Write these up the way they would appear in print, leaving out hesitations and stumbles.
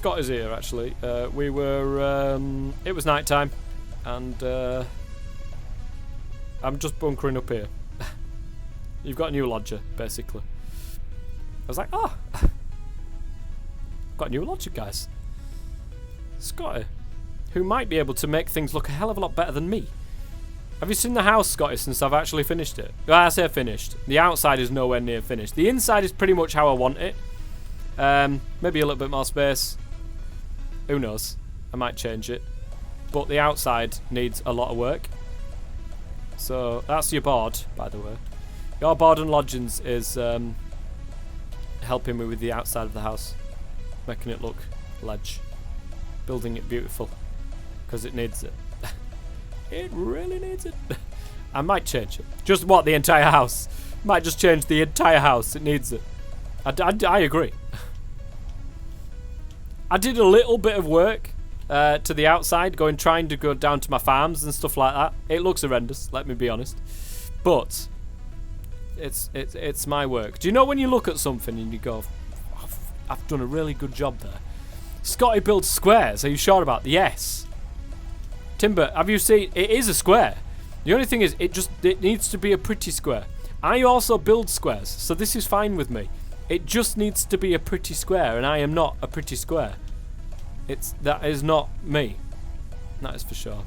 Scott is here, actually. We were... it was night time, and I'm just bunkering up here. You've got a new lodger, basically. I was like, oh, I've got a new lodger, guys. Scotty, who might be able to make things look a hell of a lot better than me. Have you seen the house, Scotty, since I've actually finished it? Well, I say finished. The outside is nowhere near finished. The inside is pretty much how I want it. Maybe a little bit more space. Who knows? I might change it. But the outside needs a lot of work. So that's your board, by the way. Your board and lodgings is helping me with the outside of the house. Making it look ledge. Building it beautiful. Because it needs it. It really needs it. I might change it. Just what? The entire house. Might just change the entire house. It needs it. I agree. I did a little bit of work to the outside, trying to go down to my farms and stuff like that. It looks horrendous, let me be honest. But it's my work. Do you know when you look at something and you go, I've done a really good job there? Scotty builds squares. Are you sure about that? Yes. Timber, have you seen? It is a square. The only thing is, it needs to be a pretty square. I also build squares, so this is fine with me. It just needs to be a pretty square, and I am not a pretty square. That is not me. That is for sure.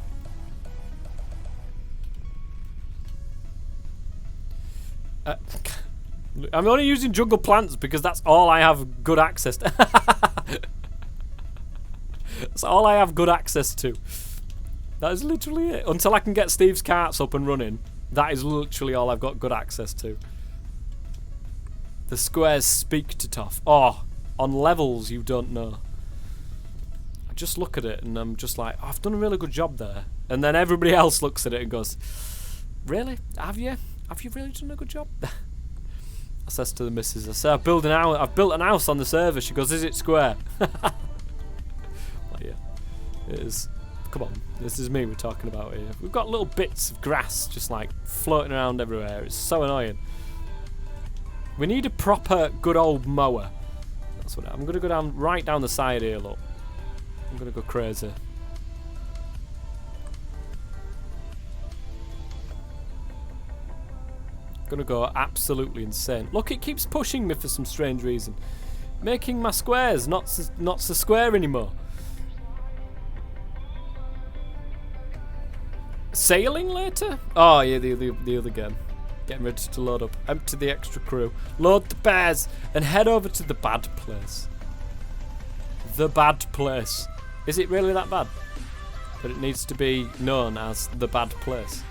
I'm only using jungle plants because that's all I have good access to. That's all I have good access to. That is literally it. Until I can get Steve's carts up and running, that is literally all I've got good access to. The squares speak to Toff. Oh, on levels you don't know. I just look at it and I'm just like, oh, I've done a really good job there. And then everybody else looks at it and goes, really? Have you? Have you really done a good job? I says to the missus, I say, I've built an house on the server. She goes, is it square? Like, yeah, it is. Come on, this is me we're talking about here. We've got little bits of grass just like floating around everywhere. It's so annoying. We need a proper good old mower. That's what I'm going to go down right down the side here, look. I'm going to go crazy. Going to go absolutely insane. Look, it keeps pushing me for some strange reason. Making my squares not so square anymore. Sailing later? Oh yeah, the other game. Getting ready to load up. Empty the extra crew. Load the bears and head over to the bad place. The bad place. Is it really that bad? But it needs to be known as the bad place.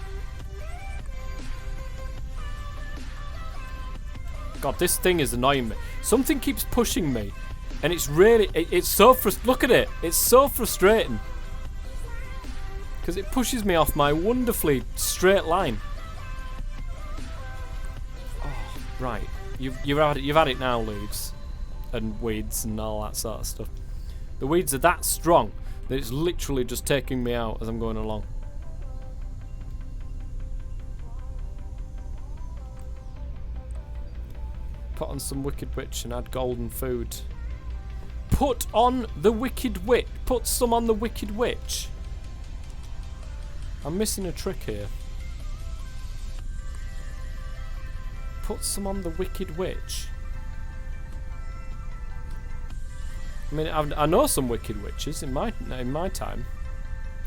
God, this thing is annoying me. Something keeps pushing me, and it's really, it's so look at it. It's so frustrating. Because it pushes me off my wonderfully straight line. Oh, right. You've had it now, leaves. And weeds and all that sort of stuff. The weeds are that strong that it's literally just taking me out as I'm going along. Put on some Wicked Witch and add golden food. Put on the Wicked Witch. Put some on the Wicked Witch. I'm missing a trick here. Put some on the Wicked Witch. I mean, I know some Wicked Witches in my time.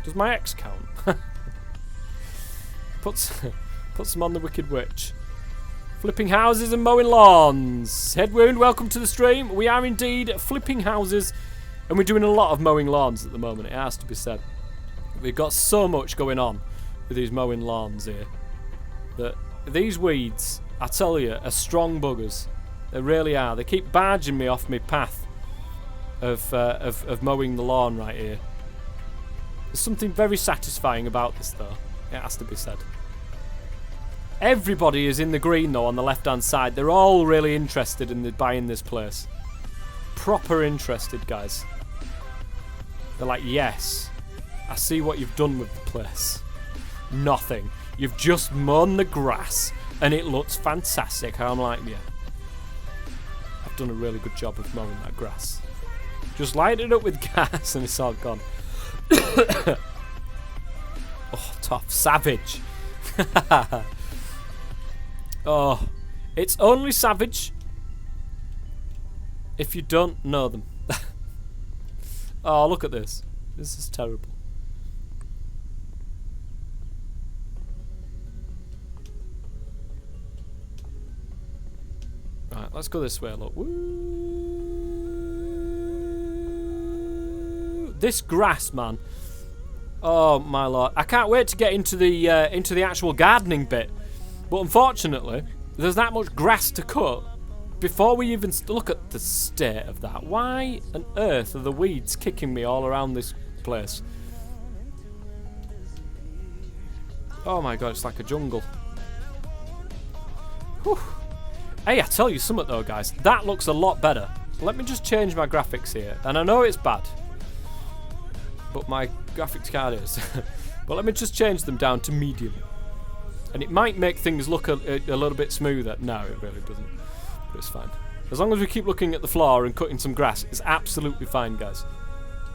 Does my ex count? Put some on the Wicked Witch. Flipping houses and mowing lawns. Headwound, welcome to the stream. We are indeed flipping houses, and we're doing a lot of mowing lawns at the moment. It has to be said. We've got so much going on with these mowing lawns here that these weeds, I tell you, are strong buggers. They really are. They keep barging me off my path of mowing the lawn right here. There's something very satisfying about this, though. It has to be said. Everybody is in the green, though, on the left-hand side. They're all really interested in buying this place. Proper interested, guys. They're like, yes, I see what you've done with the place. Nothing. You've just mown the grass, and it looks fantastic. I'm like, yeah, I've done a really good job of mowing that grass. Just light it up with gas and it's all gone. Oh, tough. Savage. Oh, it's only savage if you don't know them. Oh, look at this. This is terrible. Right, let's go this way. Look. Woo! This grass, man. Oh my lord! I can't wait to get into the actual gardening bit. But unfortunately, there's that much grass to cut before we even look at the state of that. Why on earth are the weeds kicking me all around this place? Oh my god, it's like a jungle. Whew. Hey, I tell you something though, guys. That looks a lot better. Let me just change my graphics here. And I know it's bad, but my graphics card is. But let me just change them down to medium. And it might make things look a little bit smoother. No, it really doesn't. But it's fine. As long as we keep looking at the floor and cutting some grass, it's absolutely fine, guys.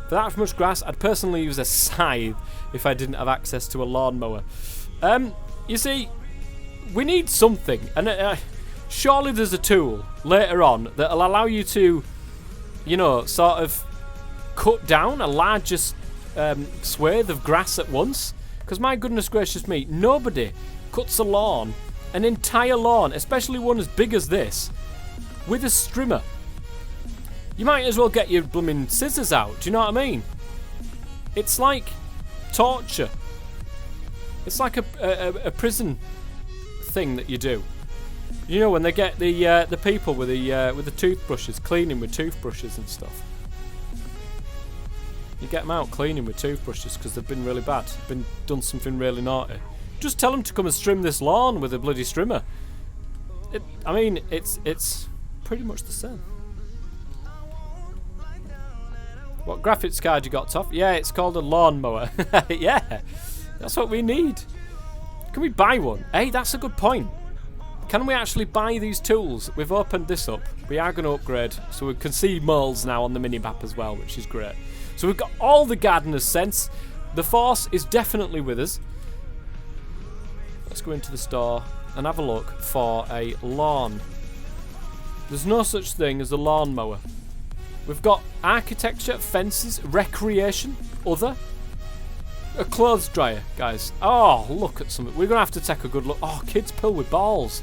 For that much grass, I'd personally use a scythe if I didn't have access to a lawnmower. You see, we need something. And surely there's a tool later on that'll allow you to, you know, sort of cut down a larger swathe of grass at once. Because my goodness gracious me, nobody cuts a lawn, an entire lawn, especially one as big as this, with a strimmer. You might as well get your blooming scissors out, do you know what I mean? It's like torture. It's like a prison thing that you do. You know, when they get the people with the toothbrushes, cleaning with toothbrushes and stuff. You get them out cleaning with toothbrushes because they've been really bad, done something really naughty. Just tell them to come and trim this lawn with a bloody strimmer. I mean, it's pretty much the same. What graphics card you got, Toff? Yeah, it's called a lawnmower. Yeah, that's what we need. Can we buy one? Hey, that's a good point. Can we actually buy these tools? We've opened this up. We are going to upgrade, so we can see moles now on the mini-map as well, which is great. So we've got all the gardener's sense. The force is definitely with us. Let's go into the store and have a look for a lawn. There's no such thing as a lawnmower. We've got architecture, fences, recreation, other. A clothes dryer, guys. Oh, look at something. We're going to have to take a good look. Oh, kids pool with balls.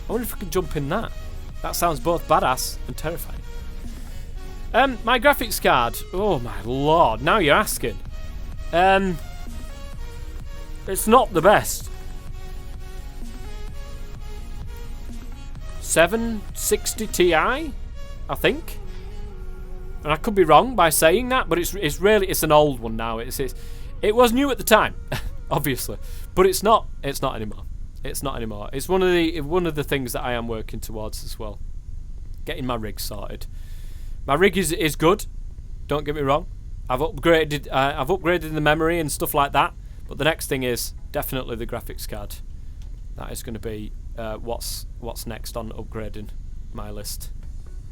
I wonder if we can jump in that. That sounds both badass and terrifying. My graphics card. Oh my lord, now you're asking. It's not the best. 760 Ti, I think. And I could be wrong by saying that, but it's an old one now. It was new at the time, obviously, but it's not anymore. It's not anymore. It's one of the things that I am working towards as well. Getting my rig sorted. My rig is good. Don't get me wrong. I've upgraded the memory and stuff like that. But the next thing is definitely the graphics card. That is going to be what's next on upgrading my list.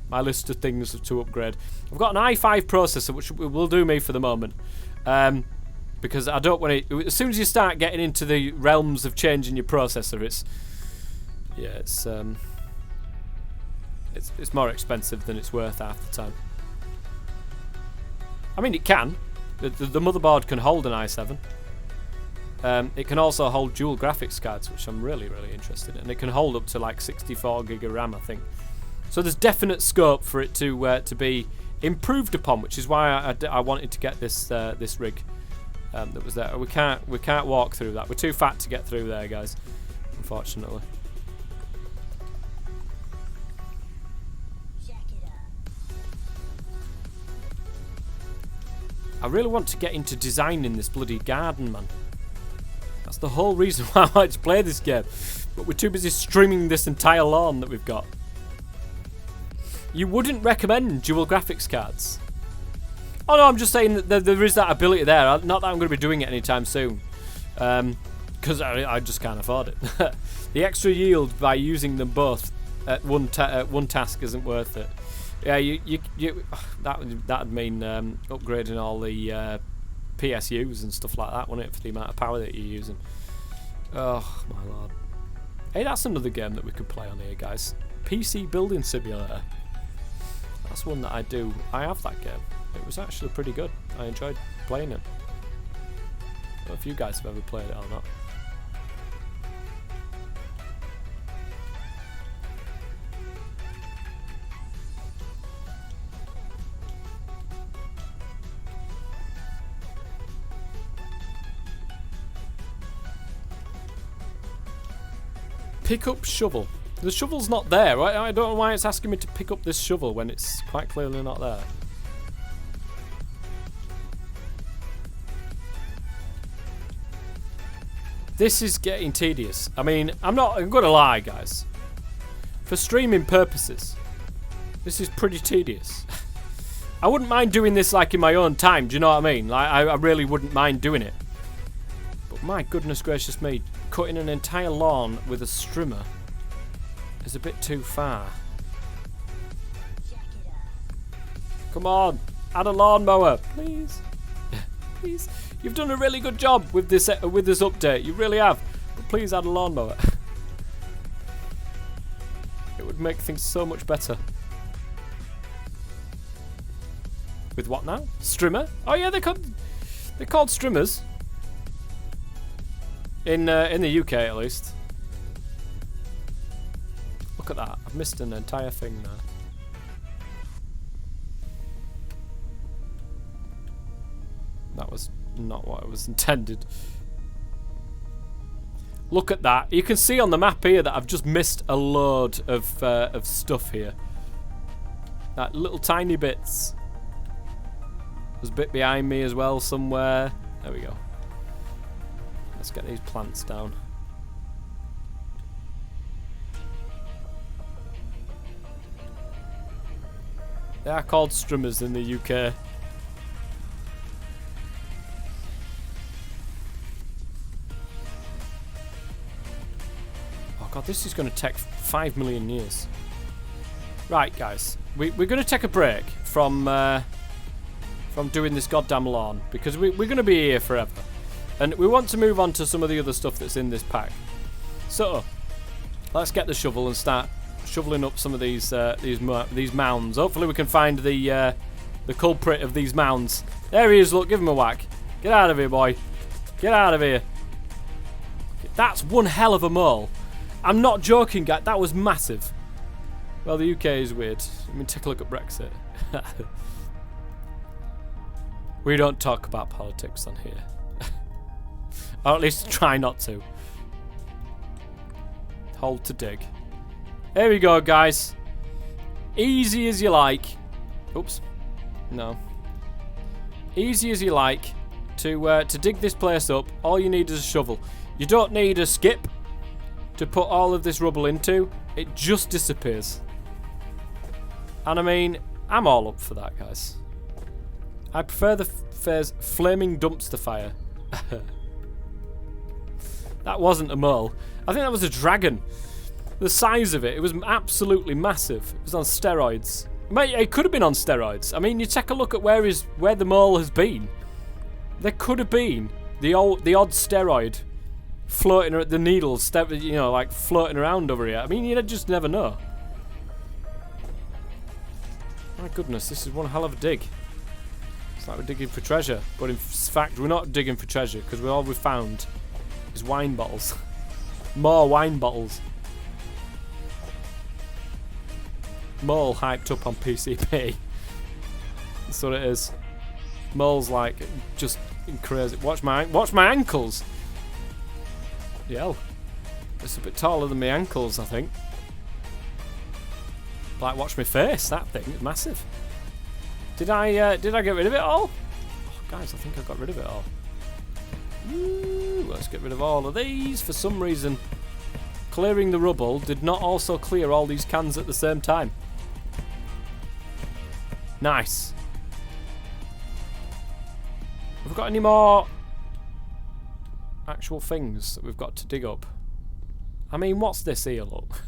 My list of things to upgrade. I've got an i5 processor, which will do me for the moment. Because I don't want to. As soon as you start getting into the realms of changing your processor, it's more expensive than it's worth half the time. I mean, it can. The motherboard can hold an i7. It can also hold dual graphics cards, which I'm really, really interested in. And it can hold up to like 64 gig of RAM, I think. So there's definite scope for it to be improved upon, which is why I wanted to get this rig that was there. We can't walk through that. We're too fat to get through there, guys. Unfortunately. I really want to get into designing this bloody garden, man. That's the whole reason why I like to play this game. But we're too busy streaming this entire lawn that we've got. You wouldn't recommend dual graphics cards? Oh no, I'm just saying that there is that ability there. Not that I'm going to be doing it anytime soon. Because I just can't afford it. The extra yield by using them both at one task isn't worth it. Yeah, that'd mean upgrading all the PSUs and stuff like that, wouldn't it, for the amount of power that you're using? Oh my lord! Hey, that's another game that we could play on here, guys. PC Building Simulator. That's one that I do. I have that game. It was actually pretty good. I enjoyed playing it. I don't know if you guys have ever played it or not. Pick up shovel. The shovel's not there. I don't know why it's asking me to pick up this shovel when it's quite clearly not there. This is getting tedious. I mean, I'm gonna lie, guys. For streaming purposes, this is pretty tedious. I wouldn't mind doing this like in my own time, do you know what I mean? Like, I really wouldn't mind doing it. But my goodness gracious me, cutting an entire lawn with a strimmer is a bit too far. Come on, add a lawnmower, please. Please. You've done a really good job with this update. You really have. But please add a lawnmower. It would make things so much better. With what now? Strimmer? Oh yeah, they're called strimmers. In the UK at least. Look at that. I've missed an entire thing there. That was not what it was intended. Look at that. You can see on the map here that I've just missed a load of stuff here. That little tiny bits. There's a bit behind me as well somewhere. There we go. Let's get these plants down. They are called strimmers in the UK. Oh god, this is going to take 5 million years. Right, guys, we're going to take a break from doing this goddamn lawn because we're going to be here forever. And we want to move on to some of the other stuff that's in this pack. So, let's get the shovel and start shoveling up some of these mounds. Hopefully we can find the culprit of these mounds. There he is, look, give him a whack. Get out of here, boy. Get out of here. That's one hell of a mole. I'm not joking, guys. That was massive. Well, the UK is weird. I mean, take a look at Brexit. We don't talk about politics on here. Or at least try not to. Hold to dig. Here we go, guys. Easy as you like. Oops. No. Easy as you like to dig this place up. All you need is a shovel. You don't need a skip to put all of this rubble into. It just disappears. And I mean, I'm all up for that, guys. I prefer the phrase flaming dumpster fire. That wasn't a mole. I think that was a dragon. The size of it, it was absolutely massive. It was on steroids. It could have been on steroids. I mean, you take a look at where the mole has been. There could have been the odd steroid floating at the needles, you know, like floating around over here. I mean, you just never know. My goodness, this is one hell of a dig. It's like we're digging for treasure, but in fact, we're not digging for treasure because all we found is wine bottles. More wine bottles. Mole hyped up on PCP. That's what it is. Mole's like just crazy. Watch my ankles. Yeah, it's a bit taller than my ankles, I think. Like, watch my face. That thing is massive. Did I get rid of it all? Oh, guys, I think I got rid of it all. Ooh, let's get rid of all of these. For some reason, clearing the rubble did not also clear all these cans at the same time. Nice. Have we got any more actual things that we've got to dig up? I mean, what's this here, look?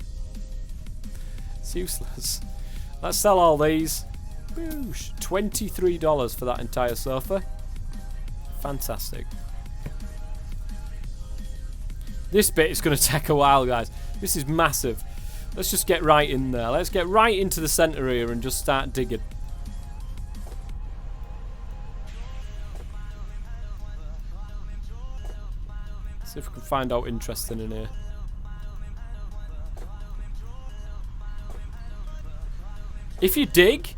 It's useless. Let's sell all these. Boosh. $23 for that entire sofa. Fantastic. This bit is going to take a while, guys. This is massive. Let's just get right in there. Let's get right into the centre here and just start digging. See if we can find out interesting in here. If you dig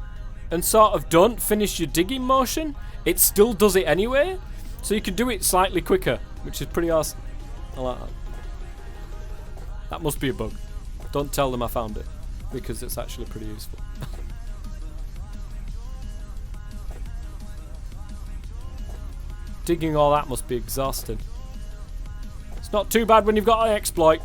and sort of don't finish your digging motion, it still does it anyway. So you can do it slightly quicker, which is pretty awesome. I like that. That must be a bug. Don't tell them I found it, because it's actually pretty useful. Digging all that must be exhausting. It's not too bad when you've got an exploit.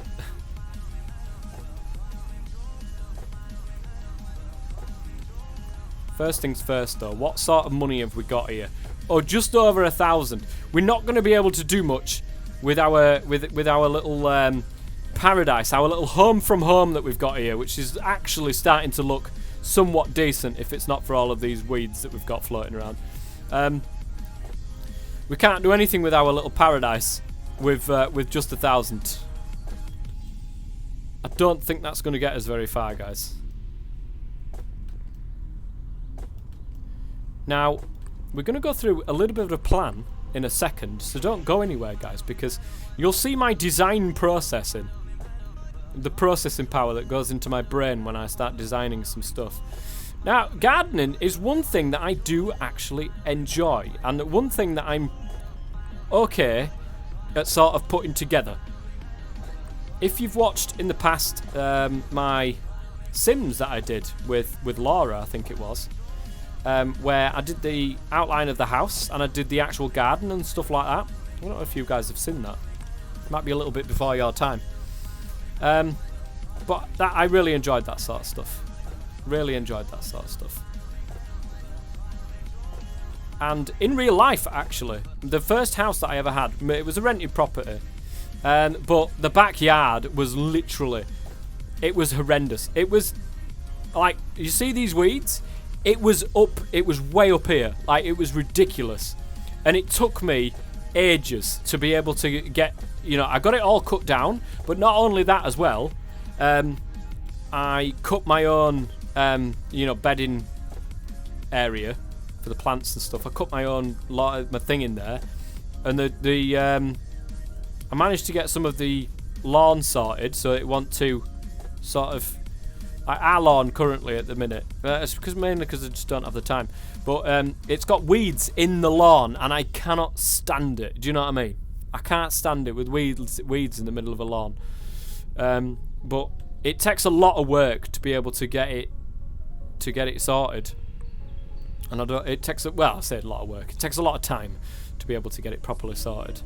First things first though, what sort of money have we got here? Oh, just over 1,000. We're not going to be able to do much with our little paradise, our little home from home that we've got here, which is actually starting to look somewhat decent if it's not for all of these weeds that we've got floating around. We can't do anything with our little paradise with just 1,000. I don't think that's going to get us very far, guys. Now, we're going to go through a little bit of a plan in a second, so don't go anywhere, guys, because you'll see my design processing. The processing power that goes into my brain when I start designing some stuff. Now, gardening is one thing that I do actually enjoy, and one thing that I'm okay at sort of putting together. If you've watched in the past my Sims that I did with Laura, I think it was, where I did the outline of the house and I did the actual garden and stuff like that. I don't know if you guys have seen that. It might be a little bit before your time. But I really enjoyed that sort of stuff. Really enjoyed that sort of stuff. And in real life, actually, the first house that I ever had, it was a rented property. But the backyard was literally, it was horrendous. It was like, you see these weeds? It was way up here. Like, it was ridiculous. And it took me ages to be able to get, you know, I got it all cut down, but not only that as well, I cut my own, you know, bedding area for the plants and stuff. I cut my own my thing in there, and I managed to get some of the lawn sorted, so it want to sort of our lawn currently at the minute. It's mainly because I just don't have the time. But it's got weeds in the lawn, and I cannot stand it. Do you know what I mean? I can't stand it with weeds in the middle of a lawn. But it takes a lot of work to be able to get it sorted. And it takes I say a lot of work. It takes a lot of time to be able to get it properly sorted.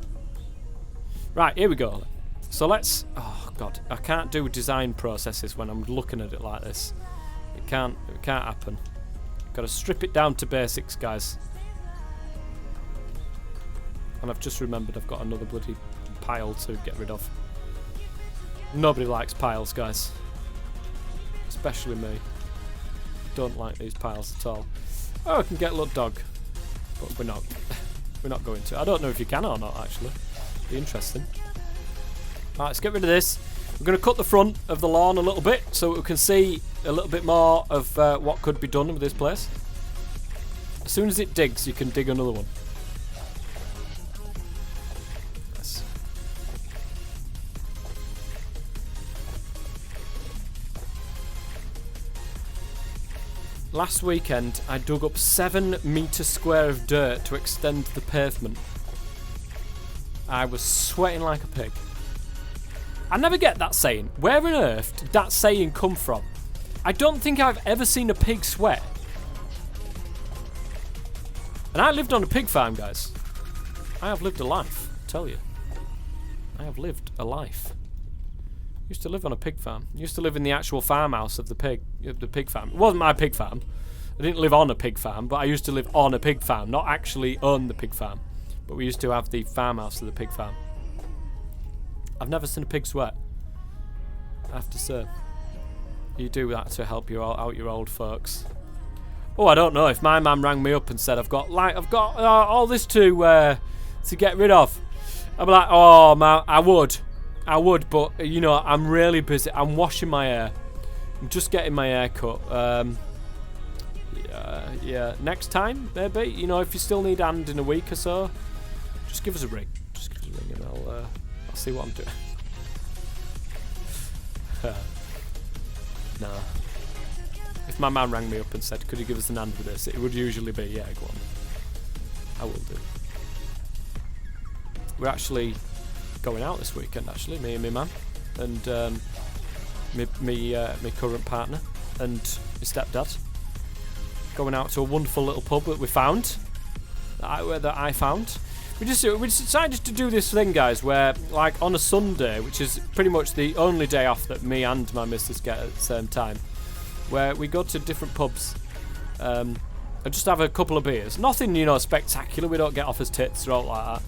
Right, here we go. So let's. Oh God, I can't do design processes when I'm looking at it like this. It can't happen. Got to strip it down to basics, guys. And I've just remembered I've got another bloody pile to get rid of. Nobody likes piles, guys. Especially me. Don't like these piles at all. Oh, I can get a little dog. But we're not. We're not going to. I don't know if you can or not, actually. Be interesting. Right, let's get rid of this. We're going to cut the front of the lawn a little bit so we can see a little bit more of what could be done with this place. As soon as it digs, you can dig another one. Yes. Last weekend, I dug up 7 meters square of dirt to extend the pavement. I was sweating like a pig. I never get that saying. Where on earth did that saying come from? I don't think I've ever seen a pig sweat. And I lived on a pig farm, guys. I have lived a life, I tell you. I have lived a life. Used to live on a pig farm. Used to live in the actual farmhouse of the pig farm. It wasn't my pig farm. I didn't live on a pig farm, but I used to live on a pig farm, not actually own the pig farm. But we used to have the farmhouse of the pig farm. I've never seen a pig sweat, I have to say. You do that to help you out your old folks. Oh, I don't know. If my mum rang me up and said I've got all this to get rid of, I'd be like, oh man, I would, but you know, I'm really busy. I'm washing my hair. I'm just getting my hair cut. Yeah. Next time, maybe. You know, if you still need hand in a week or so, just give us a ring. Just give us a ring, and I'll see what I'm doing. Nah. If my man rang me up and said, could you give us an hand with this, it would usually be, yeah, go on. I will do. We're actually going out this weekend, actually, me and my man, and my current partner, and my stepdad. Going out to a wonderful little pub that we found, that I found. We decided to do this thing, guys, where, like, on a Sunday, which is pretty much the only day off that me and my missus get at the same time, where we go to different pubs and just have a couple of beers. Nothing, you know, spectacular. We don't get off as tits or all like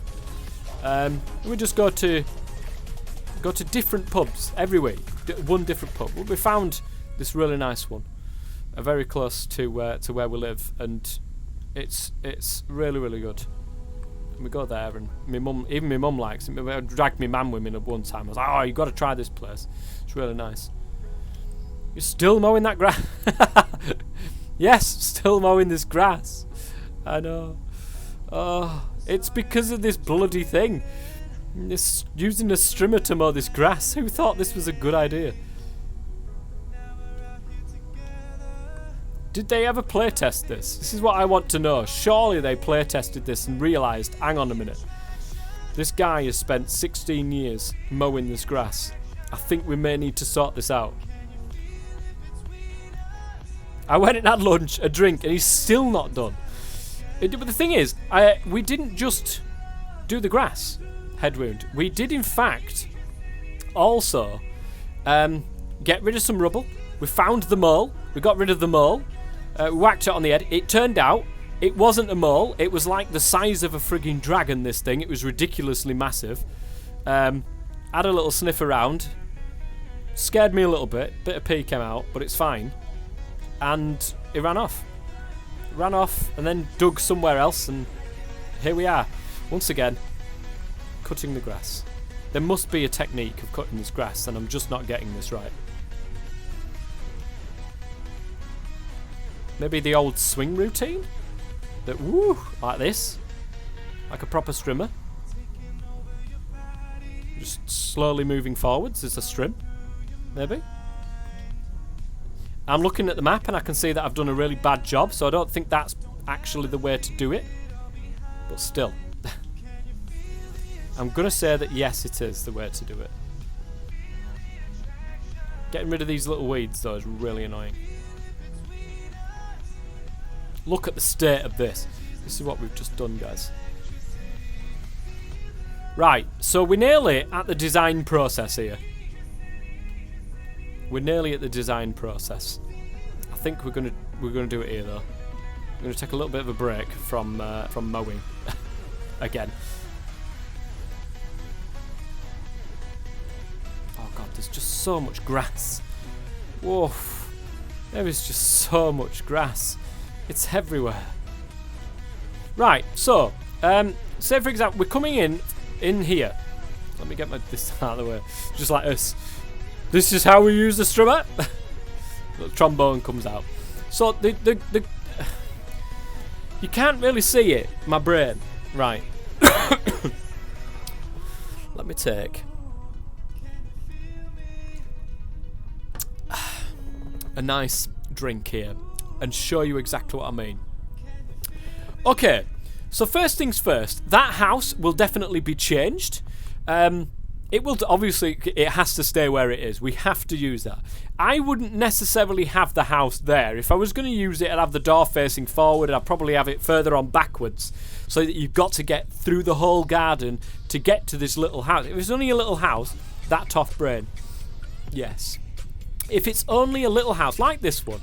that. We just go to different pubs every week. One different pub. We found this really nice one, very close to where we live, and it's really, really good. And we go there, and my mum likes it. I dragged my man with me one time. I was like, oh, you got to try this place. It's really nice. You're still mowing that grass? Yes, still mowing this grass. I know. Oh, it's because of this bloody thing. Using a strimmer to mow this grass. Who thought this was a good idea? Did they ever playtest this? This is what I want to know. Surely they playtested this and realised, hang on a minute. This guy has spent 16 years mowing this grass. I think we may need to sort this out. I went and had lunch, a drink, and he's still not done. But the thing is, we didn't just do the grass, head wound. We did, in fact, also get rid of some rubble. We found the mole. We got rid of the mole. We whacked it on the head. It turned out it wasn't a mole. It was like the size of a frigging dragon, this thing. It was ridiculously massive. Had a little sniff around. Scared me a little bit. Bit of pee came out, but it's fine. And it ran off. Ran off and then dug somewhere else, and here we are. Once again, cutting the grass. There must be a technique of cutting this grass, and I'm just not getting this right. Maybe the old swing routine? That, woo, like this. Like a proper strimmer. Just slowly moving forwards as a strim. Maybe. I'm looking at the map and I can see that I've done a really bad job, so I don't think that's actually the way to do it. But still. I'm going to say that yes, it is the way to do it. Getting rid of these little weeds, though, is really annoying. Look at the state of this. This is what we've just done, guys. Right, so we're nearly at the design process here. We're nearly at the design process. I think we're gonna do it here though. We're gonna take a little bit of a break from mowing again. Oh god, there's just so much grass. Whoa, there is just so much grass. It's everywhere. Right, so say for example, we're coming in here. Let me get this out of the way. Just like this. This is how we use the strimmer. The trombone comes out. So the you can't really see it, my brain. Right. Let me take a nice drink here and show you exactly what I mean. Okay, so first things first, that house will definitely be changed. It will obviously, it has to stay where it is. We have to use that. I wouldn't necessarily have the house there. If I was going to use it, I'd have the door facing forward, and I'd probably have it further on backwards, so that you've got to get through the whole garden to get to this little house. If it's only a little house, that tough brain, yes. If it's only a little house like this one,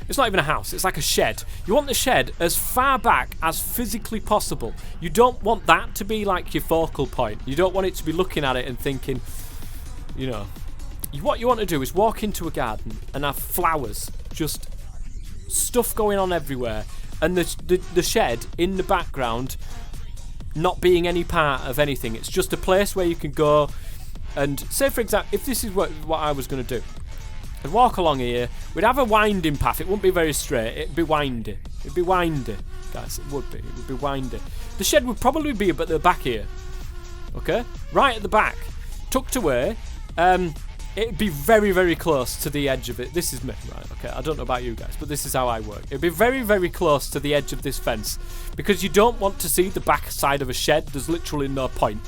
it's not even a house, it's like a shed. You want the shed as far back as physically possible. You don't want that to be like your focal point. You don't want it to be looking at it and thinking, you know, what you want to do is walk into a garden and have flowers, just stuff going on everywhere, and the shed in the background not being any part of anything. It's just a place where you can go and, say for example, if this is what I was going to do, I'd walk along here, we'd have a winding path. It wouldn't be very straight, it'd be windy. It'd be windy, guys, it would be windy. The shed would probably be at the back here, okay? Right at the back, tucked away. It'd be very, very close to the edge of it. This is me, right? Okay, I don't know about you guys, but this is how I work. It'd be very, very close to the edge of this fence, because you don't want to see the back side of a shed. There's literally no point.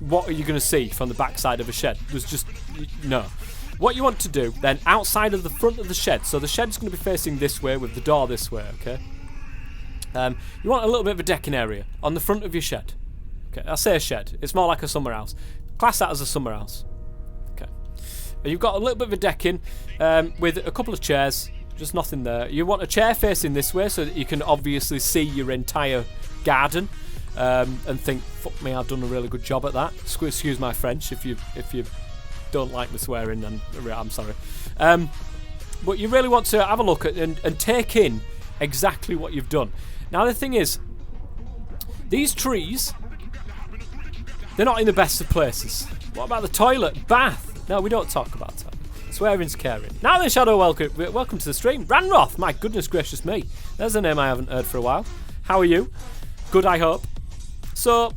What are you going to see from the back side of a shed? There's just no. What you want to do then, outside of the front of the shed, so the shed's going to be facing this way with the door this way, okay? You want a little bit of a decking area on the front of your shed. Okay, I say a shed. It's more like a summer house. Class that as a summer house. You've got a little bit of a decking with a couple of chairs, just nothing there. You want a chair facing this way so that you can obviously see your entire garden and think, fuck me, I've done a really good job at that. Excuse my French if you don't like me swearing, then I'm sorry. But you really want to have a look at and take in exactly what you've done. Now the thing is, these trees, they're not in the best of places. What about the toilet, bath? No, we don't talk about that. Swearing's caring. Now then, Shadow, welcome to the stream. Ranroth, my goodness gracious me. There's a name I haven't heard for a while. How are you? Good, I hope. So,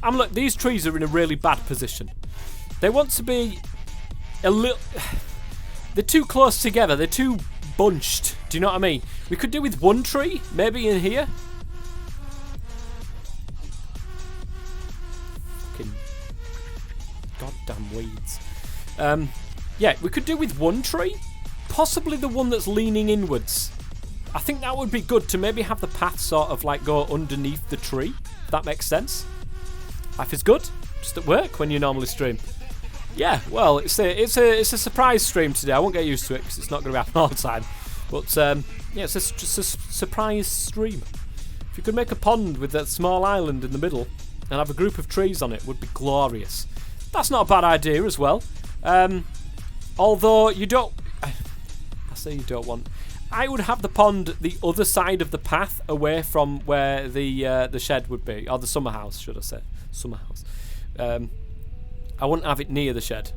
look, these trees are in a really bad position. They want to be a little... They're too close together. They're too bunched. Do you know what I mean? We could do with one tree, maybe in here. Fucking goddamn weeds. Yeah, we could do with one tree, possibly the one that's leaning inwards. I think that would be good to maybe have the path sort of like go underneath the tree, if that makes sense. Life is good, just at work when you normally stream. Yeah, well, it's a surprise stream today. I won't get used to it because it's not going to happen all the time. But yeah, it's just a surprise stream. If you could make a pond with that small island in the middle and have a group of trees on it, would be glorious. That's not a bad idea as well. Although you don't, I say you don't want. I would have the pond the other side of the path, away from where the shed would be, or the summer house, should I say? Summer house. I wouldn't have it near the shed.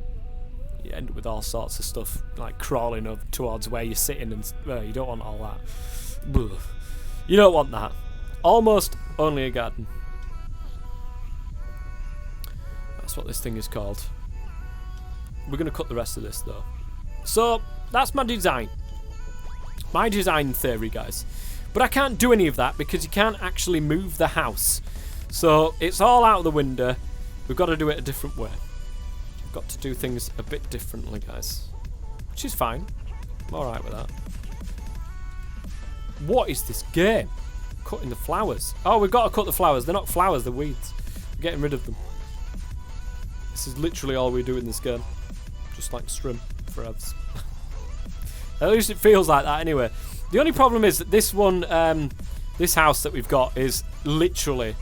You end up with all sorts of stuff like crawling up towards where you're sitting, and you don't want all that. Ugh. You don't want that. Almost only a garden. That's what this thing is called. We're going to cut the rest of this though. So that's my design. My design theory, guys. But I can't do any of that because you can't actually move the house. So it's all out of the window. We've got to do it a different way. We've got to do things a bit differently, guys. Which is fine. I'm alright with that. What is this game? Cutting the flowers. Oh, we've got to cut the flowers. They're not flowers, they're weeds. We're getting rid of them. This is literally all we do in this game. Just like strim forever. At least it feels like that anyway. The only problem is that this one, this house that we've got is literally,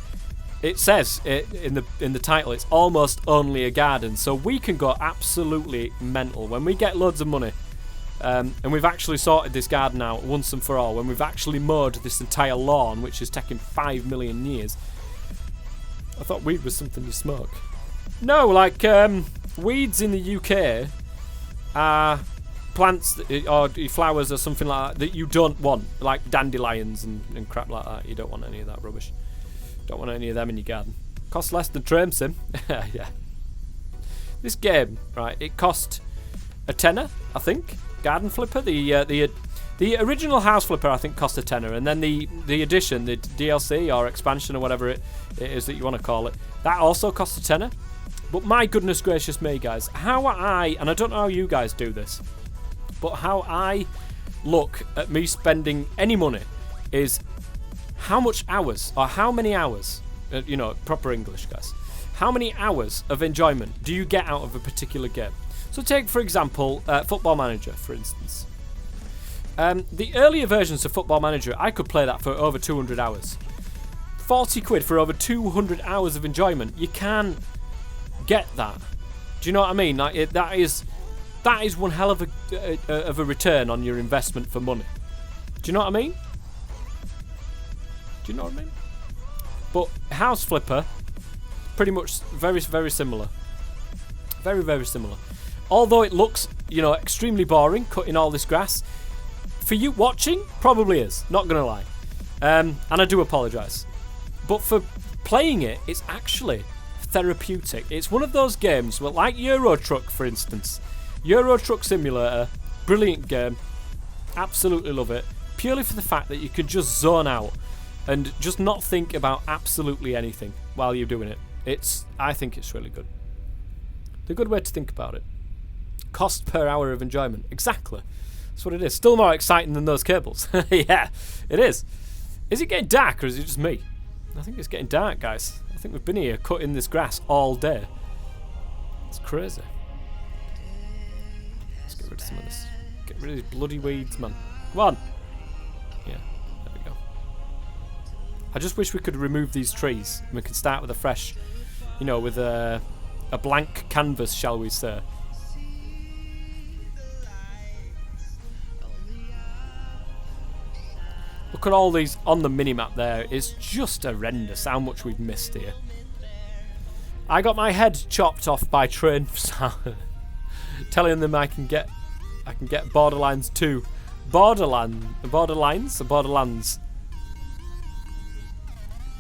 it says in the title, it's almost only a garden. So we can go absolutely mental when we get loads of money. And we've actually sorted this garden out once and for all. When we've actually mowed this entire lawn, which has taken 5 million years. I thought weed was something you smoke. No, like weeds in the UK are plants or flowers or something like that you don't want, like dandelions and crap like that. You don't want any of that rubbish. Don't want any of them in your garden. Costs less than Train Sim. Yeah. This game, right? It cost a tenner, I think. Garden Flipper, the original House Flipper, I think, cost a tenner, and then the addition, the DLC or expansion or whatever it is that you want to call it, that also cost a tenner. But my goodness gracious me, guys, how and I don't know how you guys do this, but how I look at me spending any money is how much hours, or how many hours, you know, proper English, guys, how many hours of enjoyment do you get out of a particular game? So take, for example, Football Manager, for instance. The earlier versions of Football Manager, I could play that for over 200 hours. 40 quid for over 200 hours of enjoyment. You can't get that Do you know what I mean? Like that is one hell of a return on your investment for money. Do you know what I mean? Do you know what I mean? But House Flipper, pretty much very, very similar. Very, very similar. Although it looks, you know, extremely boring, cutting all this grass. For you watching, probably is. Not going to lie. And I do apologise. But for playing it, it's actually therapeutic. It's one of those games, where, like Euro Truck, for instance. Euro Truck Simulator, brilliant game. Absolutely love it. Purely for the fact that you can just zone out and just not think about absolutely anything while you're doing it. I think it's really good. It's a good way to think about it. Cost per hour of enjoyment. Exactly. That's what it is. Still more exciting than those cables. Yeah, it is. Is it getting dark or is it just me? I think it's getting dark, guys. I think we've been here cutting this grass all day. It's crazy. Let's get rid of some of this. Get rid of these bloody weeds, man. Come on. Yeah, there we go. I just wish we could remove these trees and we could start with a fresh, you know, with a blank canvas, shall we say. Look at all these on the minimap there. It's just horrendous how much we've missed here. I got my head chopped off by train telling them I can get Borderlands 2. Borderlands.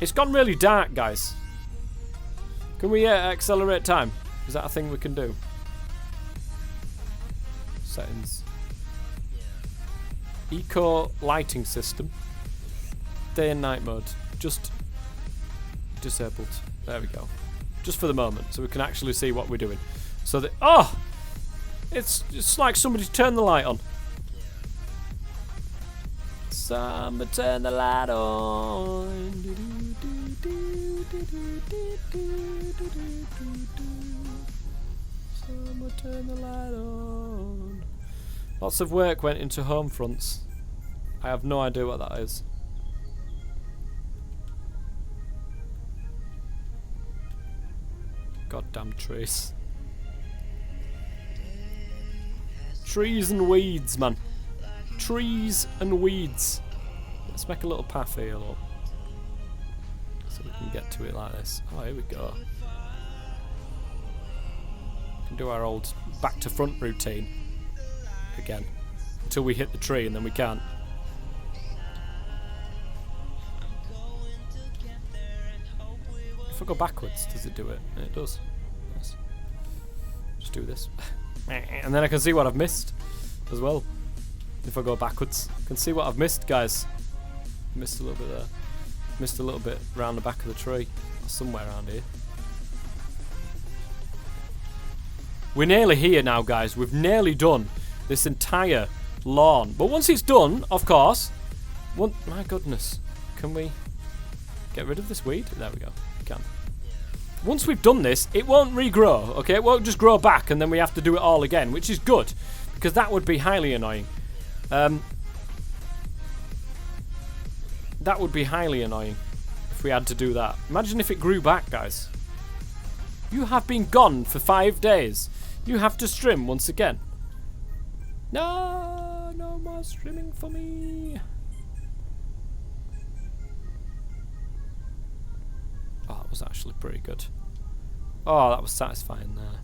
It's gone really dark, guys. Can we accelerate time? Is that a thing we can do? Settings. Eco lighting system. Day and night mode. Just disabled. There we go. Just for the moment, so we can actually see what we're doing. So that it's like somebody turned the light on. Somebody turn the light on. Somebody turn the light on. Lots of work went into home fronts. I have no idea what that is. Goddamn trees. Trees and weeds, man. Trees and weeds. Let's make a little path here, look. So we can get to it like this. Oh, here we go. We can do our old back to front routine again. Until we hit the tree and then we can't. If I go backwards, does it do it? It does. Nice. Just do this. And then I can see what I've missed as well. If I go backwards. I can see what I've missed, guys. Missed a little bit there. Missed a little bit around the back of the tree. Or somewhere around here. We're nearly here now, guys. We've nearly done this entire lawn. But once it's done, of course... my goodness. Can we get rid of this weed? There we go. We can. Once we've done this, it won't regrow, okay? It won't just grow back and then we have to do it all again, which is good. Because that would be highly annoying. That would be highly annoying if we had to do that. Imagine if it grew back, guys. You have been gone for 5 days. You have to stream once again. No, no more streaming for me. Oh, that was actually pretty good. Oh, that was satisfying there.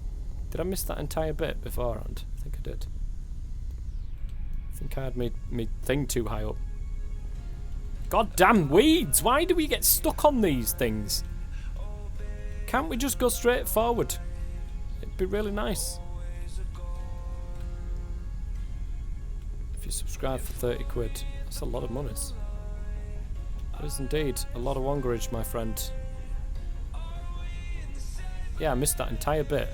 Did I miss that entire bit beforehand? I think I did. I think I had me thing too high up. God damn weeds! Why do we get stuck on these things? Can't we just go straight forward? It'd be really nice. If you subscribe for 30 quid, that's a lot of monies. That is indeed a lot of wongerage, my friend. Yeah, I missed that entire bit.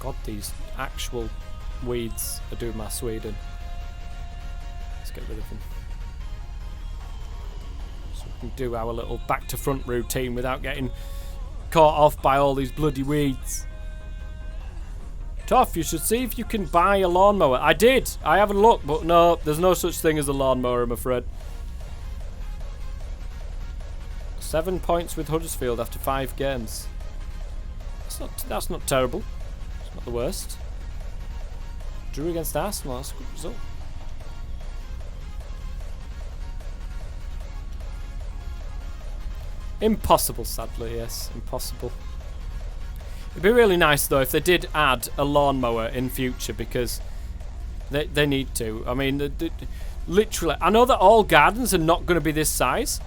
God, these actual weeds are doing my Sweden. Let's get rid of them. So we can do our little back to front routine without getting caught off by all these bloody weeds. Tough, you should see if you can buy a lawnmower. I did. I haven't looked, but no, there's no such thing as a lawnmower, I'm afraid. 7 points with Huddersfield after 5 games. That's not terrible. It's not the worst. Drew against Arsenal, that's a good result. Impossible, sadly, yes. Impossible. It'd be really nice, though, if they did add a lawnmower in future, because they need to. I mean, literally, I know that all gardens are not going to be this size,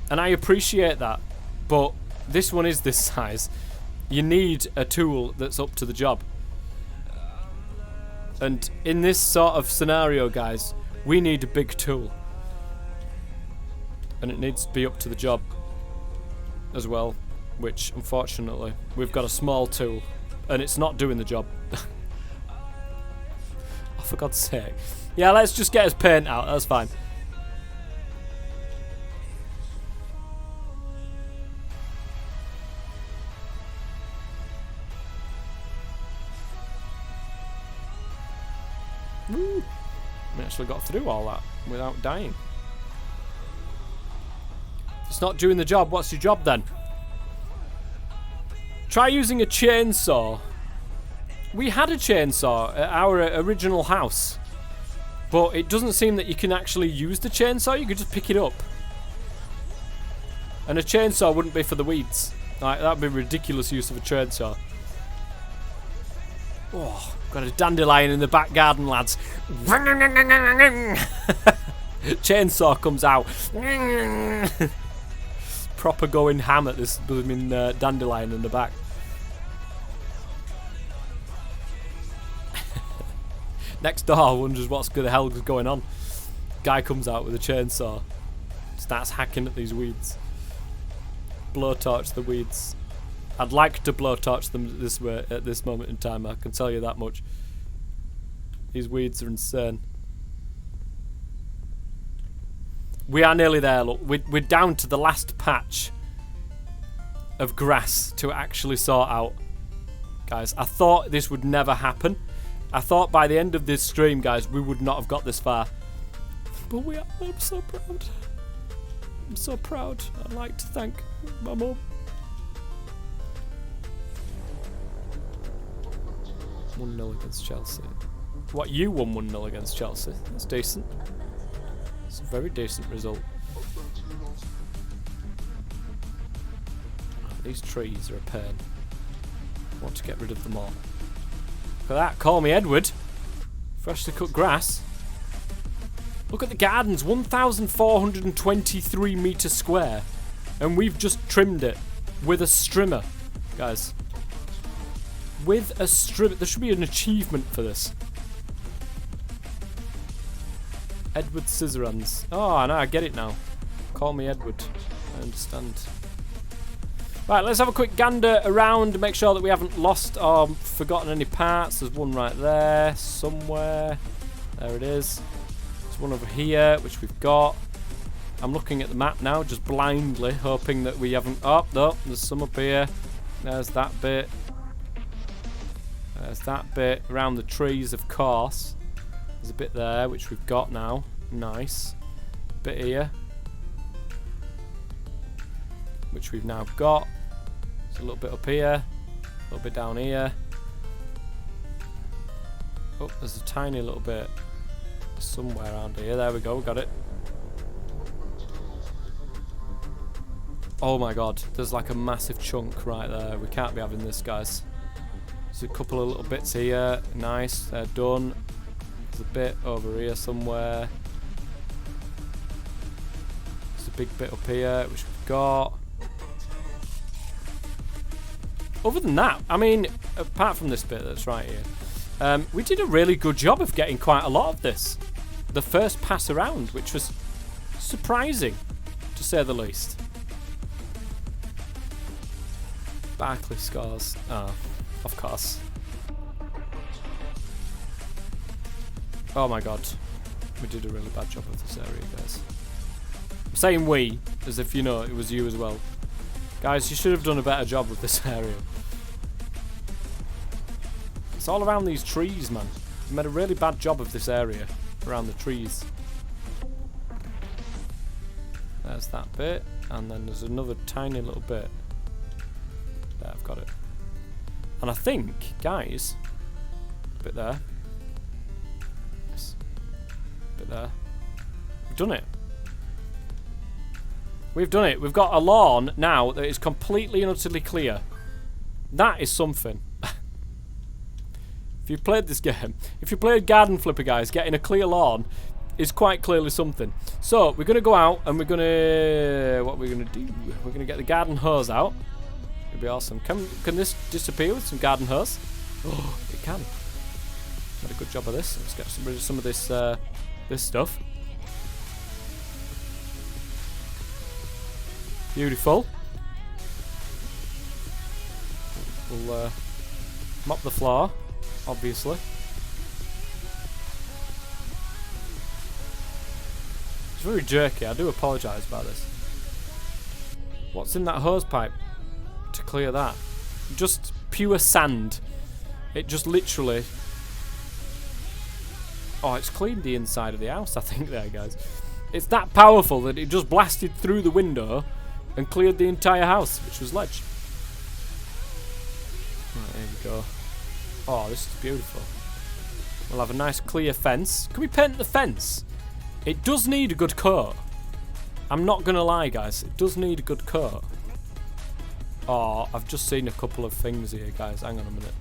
and I appreciate that, but this one is this size. You need a tool that's up to the job. And in this sort of scenario, guys, we need a big tool. And it needs to be up to the job as well, which, unfortunately, we've got a small tool, and it's not doing the job. Oh, for God's sake. Yeah, let's just get his paint out, that's fine. Woo. We actually got through all that without dying. If it's not doing the job, what's your job then? Try using a chainsaw. We had a chainsaw at our original house, but it doesn't seem that you can actually use the chainsaw. You could just pick it up. And a chainsaw wouldn't be for the weeds. Like, that'd be ridiculous use of a chainsaw. Oh, got a dandelion in the back garden, lads. Chainsaw comes out. Proper going ham at this blooming dandelion in the back. Next door wonders what's the hell is going on. Guy comes out with a chainsaw, starts hacking at these weeds. Blowtorch the weeds. I'd like to blowtorch them this way at this moment in time, I can tell you that much. These weeds are insane. We are nearly there, look. We're down to the last patch of grass to actually sort out. Guys, I thought this would never happen. I thought by the end of this stream, guys, we would not have got this far. But we are. I'm so proud. I'm so proud. I'd like to thank my mum. 1-0 against Chelsea. What, you won 1-0 against Chelsea? That's decent. It's a very decent result. Oh, these trees are a pain. I want to get rid of them all. Look at that. Call me Edward. Freshly cut grass. Look at the gardens. 1,423 metres square. And we've just trimmed it with a strimmer. Guys. With a strimmer. There should be an achievement for this. Edward Scissorhands. Oh, no, I get it now. Call me Edward. I understand. Right, let's have a quick gander around to make sure that we haven't lost or forgotten any parts. There's one right there, somewhere. There it is. There's one over here, which we've got. I'm looking at the map now, just blindly, hoping that we haven't... Oh, no, there's some up here. There's that bit. There's that bit. Around the trees, of course. There's a bit there, which we've got now. Nice. Bit here. Which we've now got. There's a little bit up here. A little bit down here. Oh, there's a tiny little bit somewhere around here. There we go, we got it. Oh my god, there's like a massive chunk right there. We can't be having this, guys. There's a couple of little bits here. Nice, they're done. There's a bit over here somewhere. There's a big bit up here, which we've got. Other than that, I mean, apart from this bit that's right here, we did a really good job of getting quite a lot of this. The first pass around, which was surprising, to say the least. Barkley scores. Oh, of course. Oh my god. We did a really bad job of this area, guys. I'm saying we, as if you know it was you as well. Guys, you should have done a better job with this area. It's all around these trees, man. We made a really bad job of this area. Around the trees. There's that bit, and then there's another tiny little bit. There, I've got it. And I think, guys, a bit there. Yes. A bit there. We've done it. We've done it. We've got a lawn now that is completely and utterly clear. That is something. If you've played this game, if you played Garden Flipper, guys, getting a clear lawn is quite clearly something. So, we're going to go out and we're going to... What we're going to do? We're going to get the garden hose out. It'd be awesome. Can this disappear with some garden hose? Oh, it can. Did a good job of this. Let's get rid of some of this, this stuff. Beautiful. We'll mop the floor, obviously. It's very jerky. I do apologise about this. What's in that hose pipe to clear that? Just pure sand. It just literally... Oh, it's cleaned the inside of the house, I think, there, guys. It's that powerful that it just blasted through the window and cleared the entire house, which was ledge. Right, there we go. Oh, this is beautiful. We'll have a nice clear fence. Can we paint the fence? It does need a good coat. I'm not going to lie, guys. It does need a good coat. Oh, I've just seen a couple of things here, guys. Hang on a minute.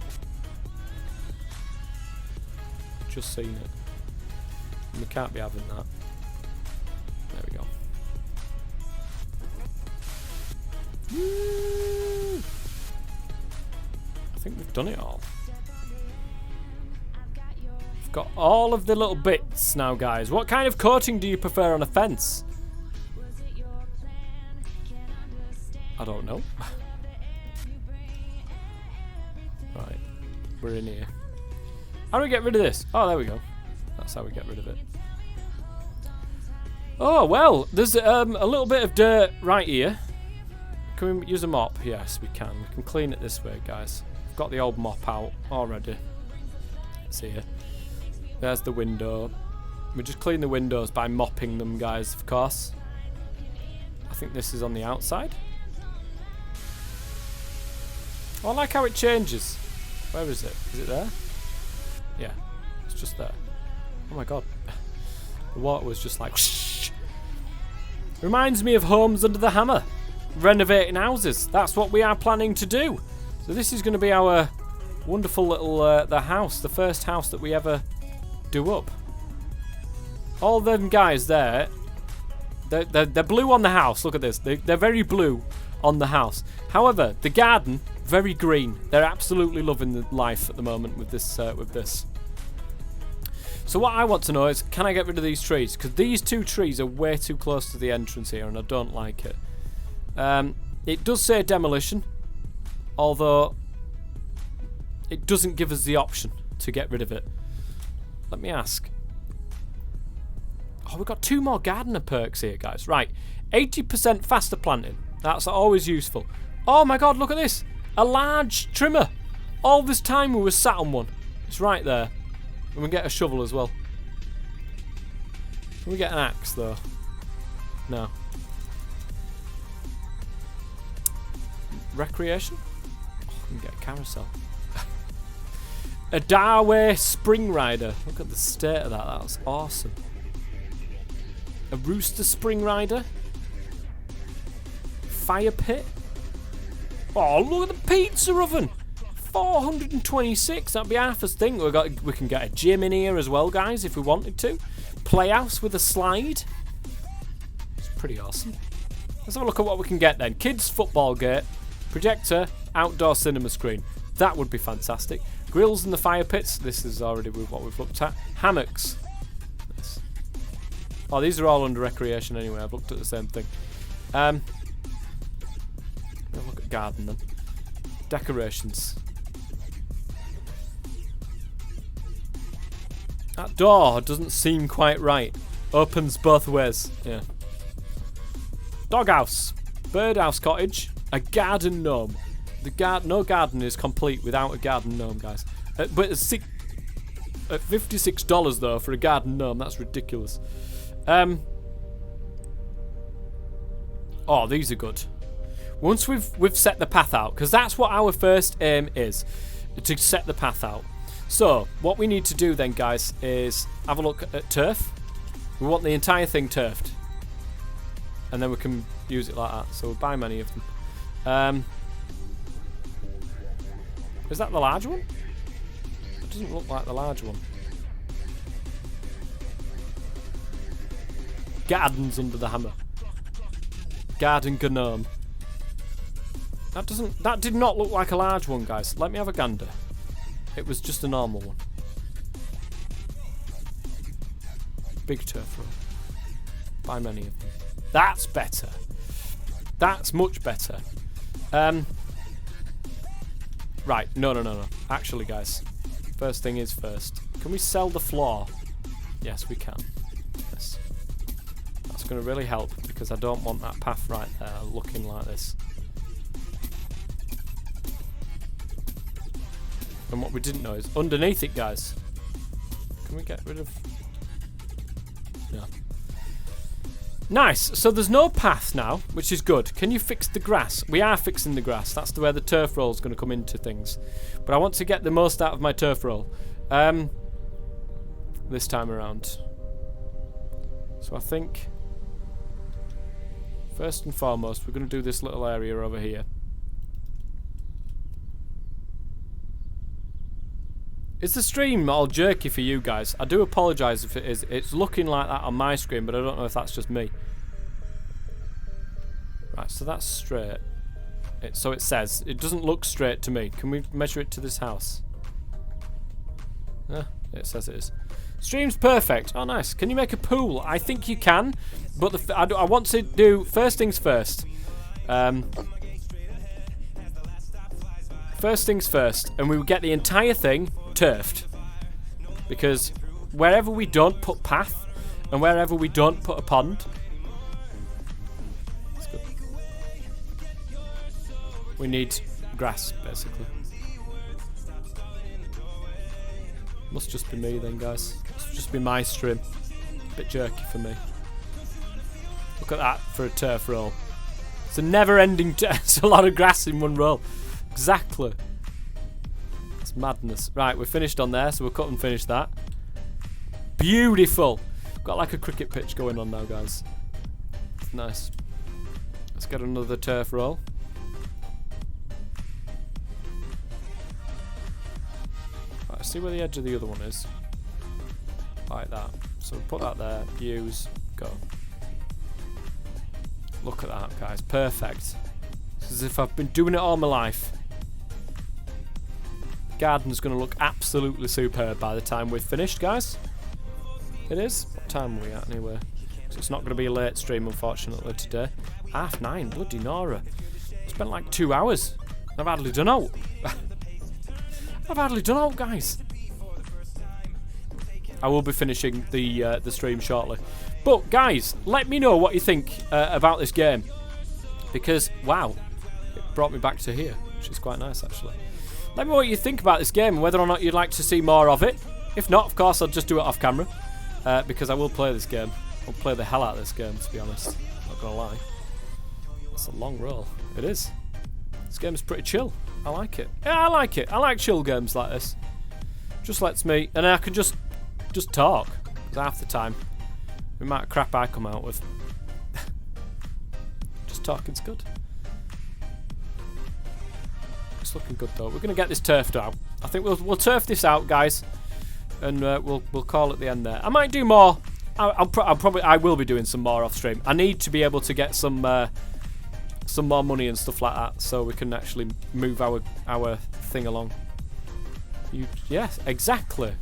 Just seen it. And we can't be having that. There we go. Woo! I think we've done it all. We've got all of the little bits now, guys. What kind of coating do you prefer on a fence? I don't know. Right, we're in here. How do we get rid of this? Oh, there we go. That's how we get rid of it. Oh, well, there's a little bit of dirt right here. Can we use a mop? Yes, we can. We can clean it this way, guys. I've got the old mop out already. It's here. There's the window. We just clean the windows by mopping them, guys, of course. I think this is on the outside. Oh, I like how it changes. Where is it? Is it there? Yeah, it's just there. Oh my god. The water was just like... Whoosh. Reminds me of Homes Under the Hammer. Renovating houses. That's what we are planning to do. So this is going to be our wonderful little the house. The first house that we ever do up. All them guys there, they're blue on the house. Look at this. They're very blue on the house. However, the garden, very green. They're absolutely loving the life at the moment with this. So what I want to know is, can I get rid of these trees? Because these two trees are way too close to the entrance here, and I don't like it. It does say demolition, although it doesn't give us the option to get rid of it. Let me ask. Oh, we've got 2 more gardener perks here, guys. Right, 80% faster planting. That's always useful. Oh my god, look at this. A large trimmer. All this time we were sat on one. It's right there. And we get a shovel as well. Can we get an axe, though? No. Recreation? Oh, I can get a carousel. A Darway Spring Rider. Look at the state of that. That's awesome. A Rooster Spring Rider. Fire pit. Oh, look at the pizza oven. 426. That'd be half as thing. We can get a gym in here as well, guys, if we wanted to. Playhouse with a slide. It's pretty awesome. Let's have a look at what we can get then. Kids football gate. Projector. Outdoor cinema screen. That would be fantastic. Grills in the fire pits. This is already what we've looked at. Hammocks. Yes. Oh, these are all under recreation anyway. I've looked at the same thing. Have a look at garden then. Decorations. That door doesn't seem quite right. Opens both ways. Yeah. Doghouse. Birdhouse cottage. A garden gnome. No garden is complete without a garden gnome, guys. But at $56 though for a garden gnome, that's ridiculous. Oh, these are good. Once we've set the path out, because that's what our first aim is, to set the path out. So, what we need to do then, guys, is have a look at turf. We want the entire thing turfed. And then we can use it like that. So we'll buy many of them. Is that the large one? It doesn't look like the large one. Gardens under the hammer. Garden gnome. That did not look like a large one, guys. Let me have a gander. It was just a normal one. Big turf roll. Buy many of them. That's better. That's much better. Right, no. Actually, guys, first thing is first. Can we sell the floor? Yes, we can. Yes. That's going to really help because I don't want that path right there looking like this. And what we didn't know is underneath it, guys. Can we get rid of... No. Nice. So there's no path now, which is good. Can you fix the grass? We are fixing the grass. That's where the turf roll is going to come into things. But I want to get the most out of my turf roll. This time around. So I think... First and foremost, we're going to do this little area over here. Is the stream all jerky for you guys? I do apologise if it is. It's looking like that on my screen, but I don't know if that's just me. Right, so that's straight. So it says. It doesn't look straight to me. Can we measure it to this house? Yeah, it says it is. Stream's perfect. Oh, nice. Can you make a pool? I think you can, but I want to do first things first. First things first, and we will get the entire thing turfed, because wherever we don't put path and wherever we don't put a pond, that's good. We need grass, basically. Must just be me then, guys. Must just be my stream. Bit jerky for me. Look at that for a turf roll. It's a never-ending. It's a lot of grass in one roll. Exactly. It's madness. Right, we're finished on there, so we'll cut and finish that. Beautiful. Got like a cricket pitch going on now, guys. It's nice. Let's get another turf roll. Right, see where the edge of the other one is. Like that. So we'll put that there. Use. Go. Look at that, guys. Perfect. It's as if I've been doing it all my life. Garden's going to look absolutely superb by the time we've finished, guys. It is. What time are we at anyway? So it's not going to be a late stream, unfortunately, today. 9:30. Bloody Nora. I spent like 2 hours. I've hardly done out. I've hardly done out, guys. I will be finishing the stream shortly. But, guys, let me know what you think about this game. Because, wow, it brought me back to here, which is quite nice, actually. Let me know what you think about this game and whether or not you'd like to see more of it. If not, of course, I'll just do it off camera. Because I will play this game. I'll play the hell out of this game, to be honest. Not gonna lie. It's a long roll. It is. This game is pretty chill. I like it. Yeah, I like it. I like chill games like this. Just lets me... And I can just talk. Because half the time, the amount of crap I come out with. Just talking's good. It's looking good though. We're gonna get this turfed out. I think we'll turf this out, guys, and we'll call it the end there. I might do more. I will be doing some more off stream. I need to be able to get some more money and stuff like that, so we can actually move our thing along. Yes, exactly.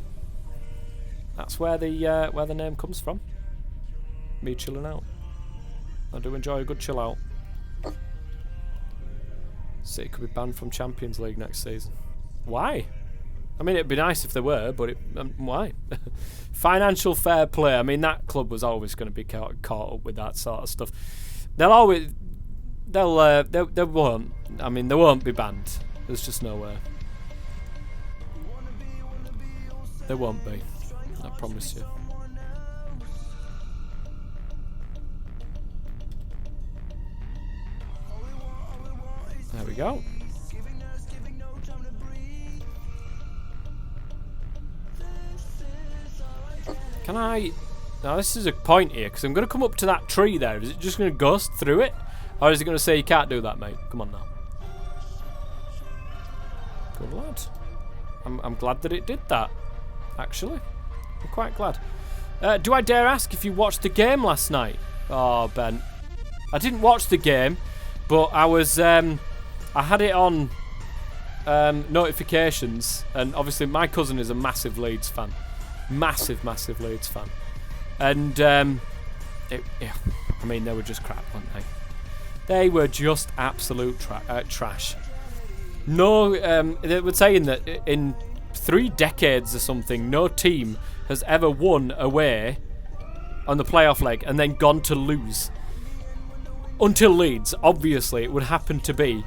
That's where the name comes from. Me chilling out. I do enjoy a good chill out. City could be banned from Champions League next season. Why? I mean, it'd be nice if they were, but why? Financial fair play. I mean, that club was always going to be caught up with that sort of stuff. They won't. I mean, they won't be banned. There's just no way. They won't be. I promise you. There we go. Can I... Now this is a point here, because I'm going to come up to that tree there. Is it just going to ghost through it? Or is it going to say you can't do that, mate? Come on now. Good lad. I'm glad that it did that, actually. I'm quite glad. Do I dare ask if you watched the game last night? Oh, Ben. I didn't watch the game, but I was... I had it on notifications, and obviously my cousin is a massive Leeds fan. Massive Leeds fan. And, I mean, they were just crap, weren't they? They were just absolute trash. No, they were saying that in 3 decades or something, no team has ever won away on the playoff leg and then gone to lose. Until Leeds. Obviously, it would happen to be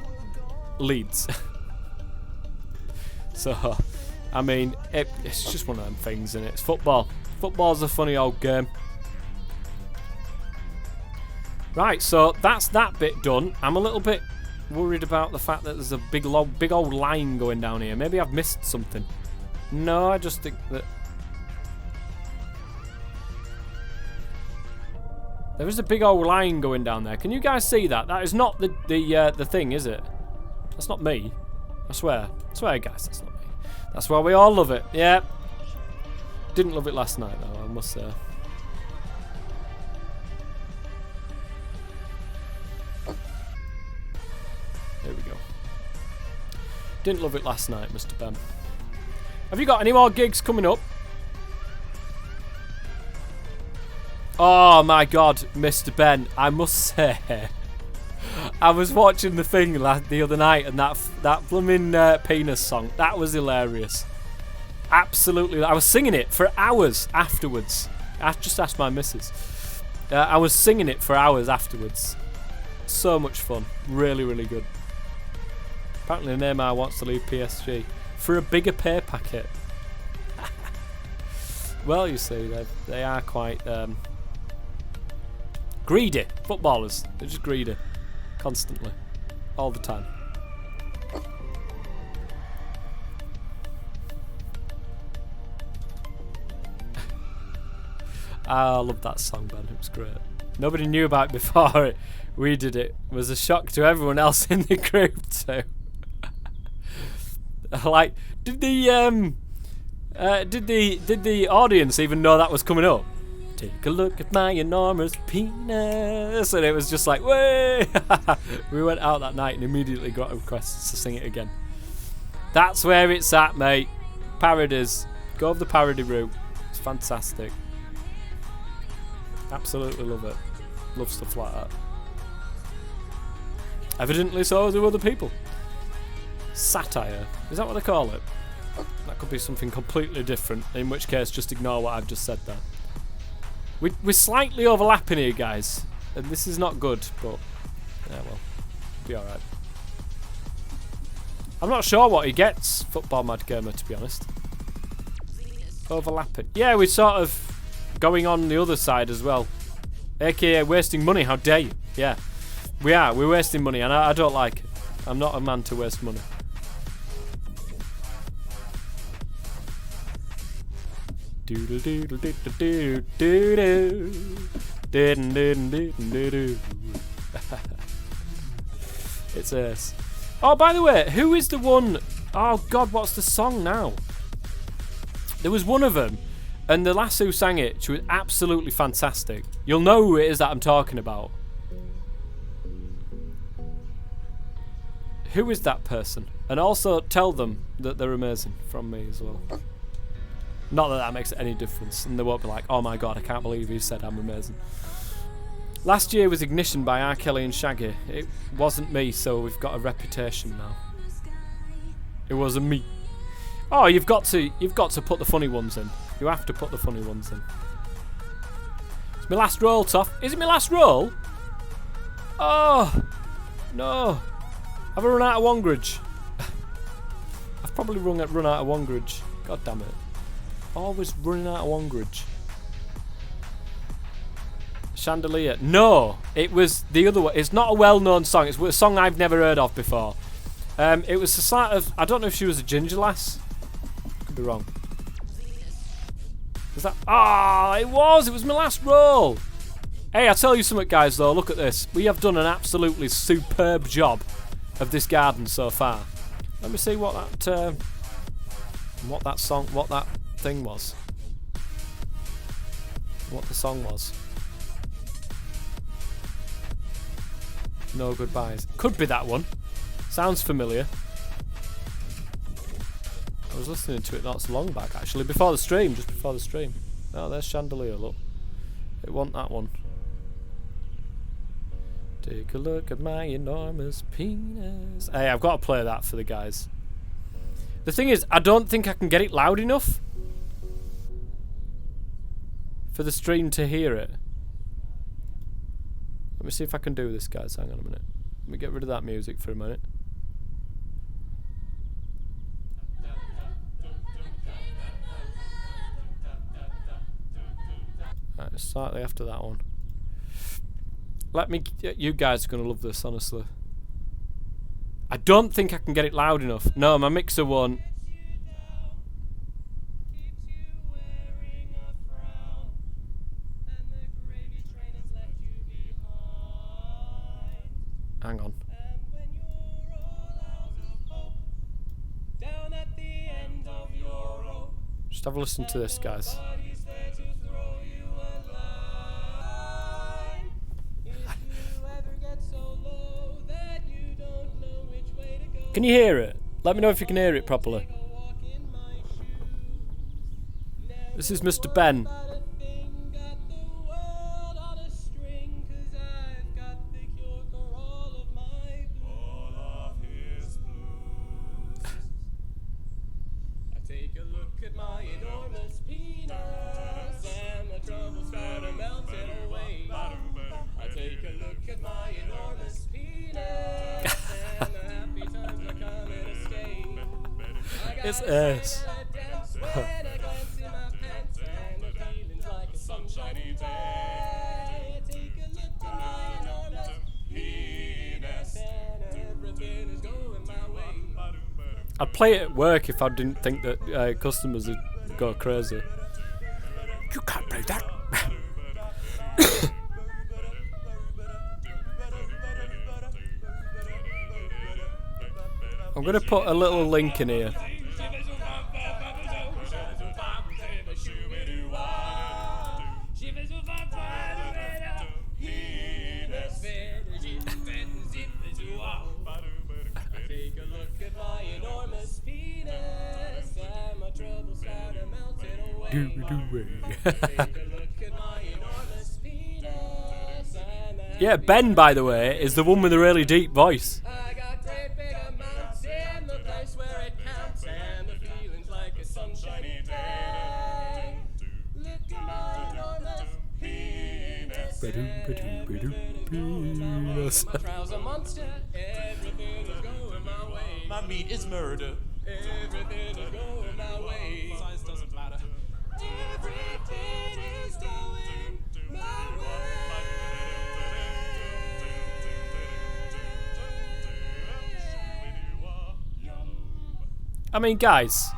Leeds. So, I mean, it's just one of them things, and it's football. Football's a funny old game. Right, so that's that bit done. I'm a little bit worried about the fact that there's a big old line going down here. Maybe I've missed something. No, I just think that there is a big old line going down there. Can you guys see that? That is not the thing, is it? That's not me. I swear. I swear, guys, that's not me. That's why we all love it. Yeah. Didn't love it last night, though, I must say. There we go. Didn't love it last night, Mr. Ben. Have you got any more gigs coming up? Oh my God, Mr. Ben, I must say, I was watching the thing the other night, and that blooming penis song, that was hilarious. Absolutely, I was singing it for hours afterwards. I just asked my missus. I was singing it for hours afterwards. So much fun, really, really good. Apparently Neymar wants to leave PSG for a bigger pay packet. Well, you see, they are quite greedy. Footballers, they're just greedy. Constantly. All the time. I love that song, Ben. It was great. Nobody knew about it before we did it. It was a shock to everyone else in the group too. Like, did the audience even know that was coming up? Take a look at my enormous penis, and it was just like, way. We went out that night and immediately got requests to sing it again. That's where it's at, mate. Parodies. Go of the parody route. It's fantastic. Absolutely love it. Love stuff like that. Evidently so do other people. Satire. Is that what they call it? That could be something completely different, in which case just ignore what I've just said there. We're slightly overlapping here, guys, and this is not good, but yeah, well, be alright. I'm not sure what he gets, Football Mad Gamer, to be honest. Overlapping. Yeah, we're sort of going on the other side as well. AKA wasting money, how dare you? Yeah, we are. We're wasting money, and I don't like it. I'm not a man to waste money. Doodle doodle doodle doodle doodle doodle doodle doodle. It's ace. Oh, by the way, who is the one? Oh God, what's the song now? There was one of them, and the lass who sang it, she was absolutely fantastic. You'll know who it is that I'm talking about. Who is that person? And also tell them that they're amazing from me as well. Not that that makes any difference, and they won't be like, oh my God, I can't believe he said I'm amazing. Last year was Ignition by R. Kelly and Shaggy. It wasn't me, so we've got a reputation now. It wasn't me. Oh, you've got to put the funny ones in. You have to put the funny ones in. It's my last roll, Toff. Is it my last roll? Oh no. Have I run out of Wongridge? I've probably run out of Wongridge. God damn it. Always running out of Wongridge. Chandelier. No, it was the other one. It's not a well-known song. It's a song I've never heard of before. It was a sort of... I don't know if she was a ginger lass. Could be wrong. Is that... Ah, it was. It was my last roll. Hey, I'll tell you something, guys, though. Look at this. We have done an absolutely superb job of this garden so far. Let me see what that thing was. What the song was. No goodbyes. Could be that one. Sounds familiar. I was listening to it not so long back, actually. Before the stream. Just before the stream. Oh, there's Chandelier, look. It wasn't that one. Take a look at my enormous penis. Hey, I've got to play that for the guys. The thing is, I don't think I can get it loud enough for the stream to hear it. Let me see if I can do this, guys. Hang on a minute. Let me get rid of that music for a minute. Right, it's slightly after that one. Let me... You guys are going to love this, honestly. I don't think I can get it loud enough. No, my mixer won't. Hang on. Just have a listen to this, guys. Can you hear it? Let me know if you can hear it properly. This is Mr. Ben. It's ass. I'd play it at work if I didn't think that customers would go crazy. You can't play that. I'm going to put a little link in here. Yeah, Ben, by the way, is the one with the really deep voice. My meat is murder. Everything is going my way. Size doesn't matter. Everything is going my way. I mean, guys,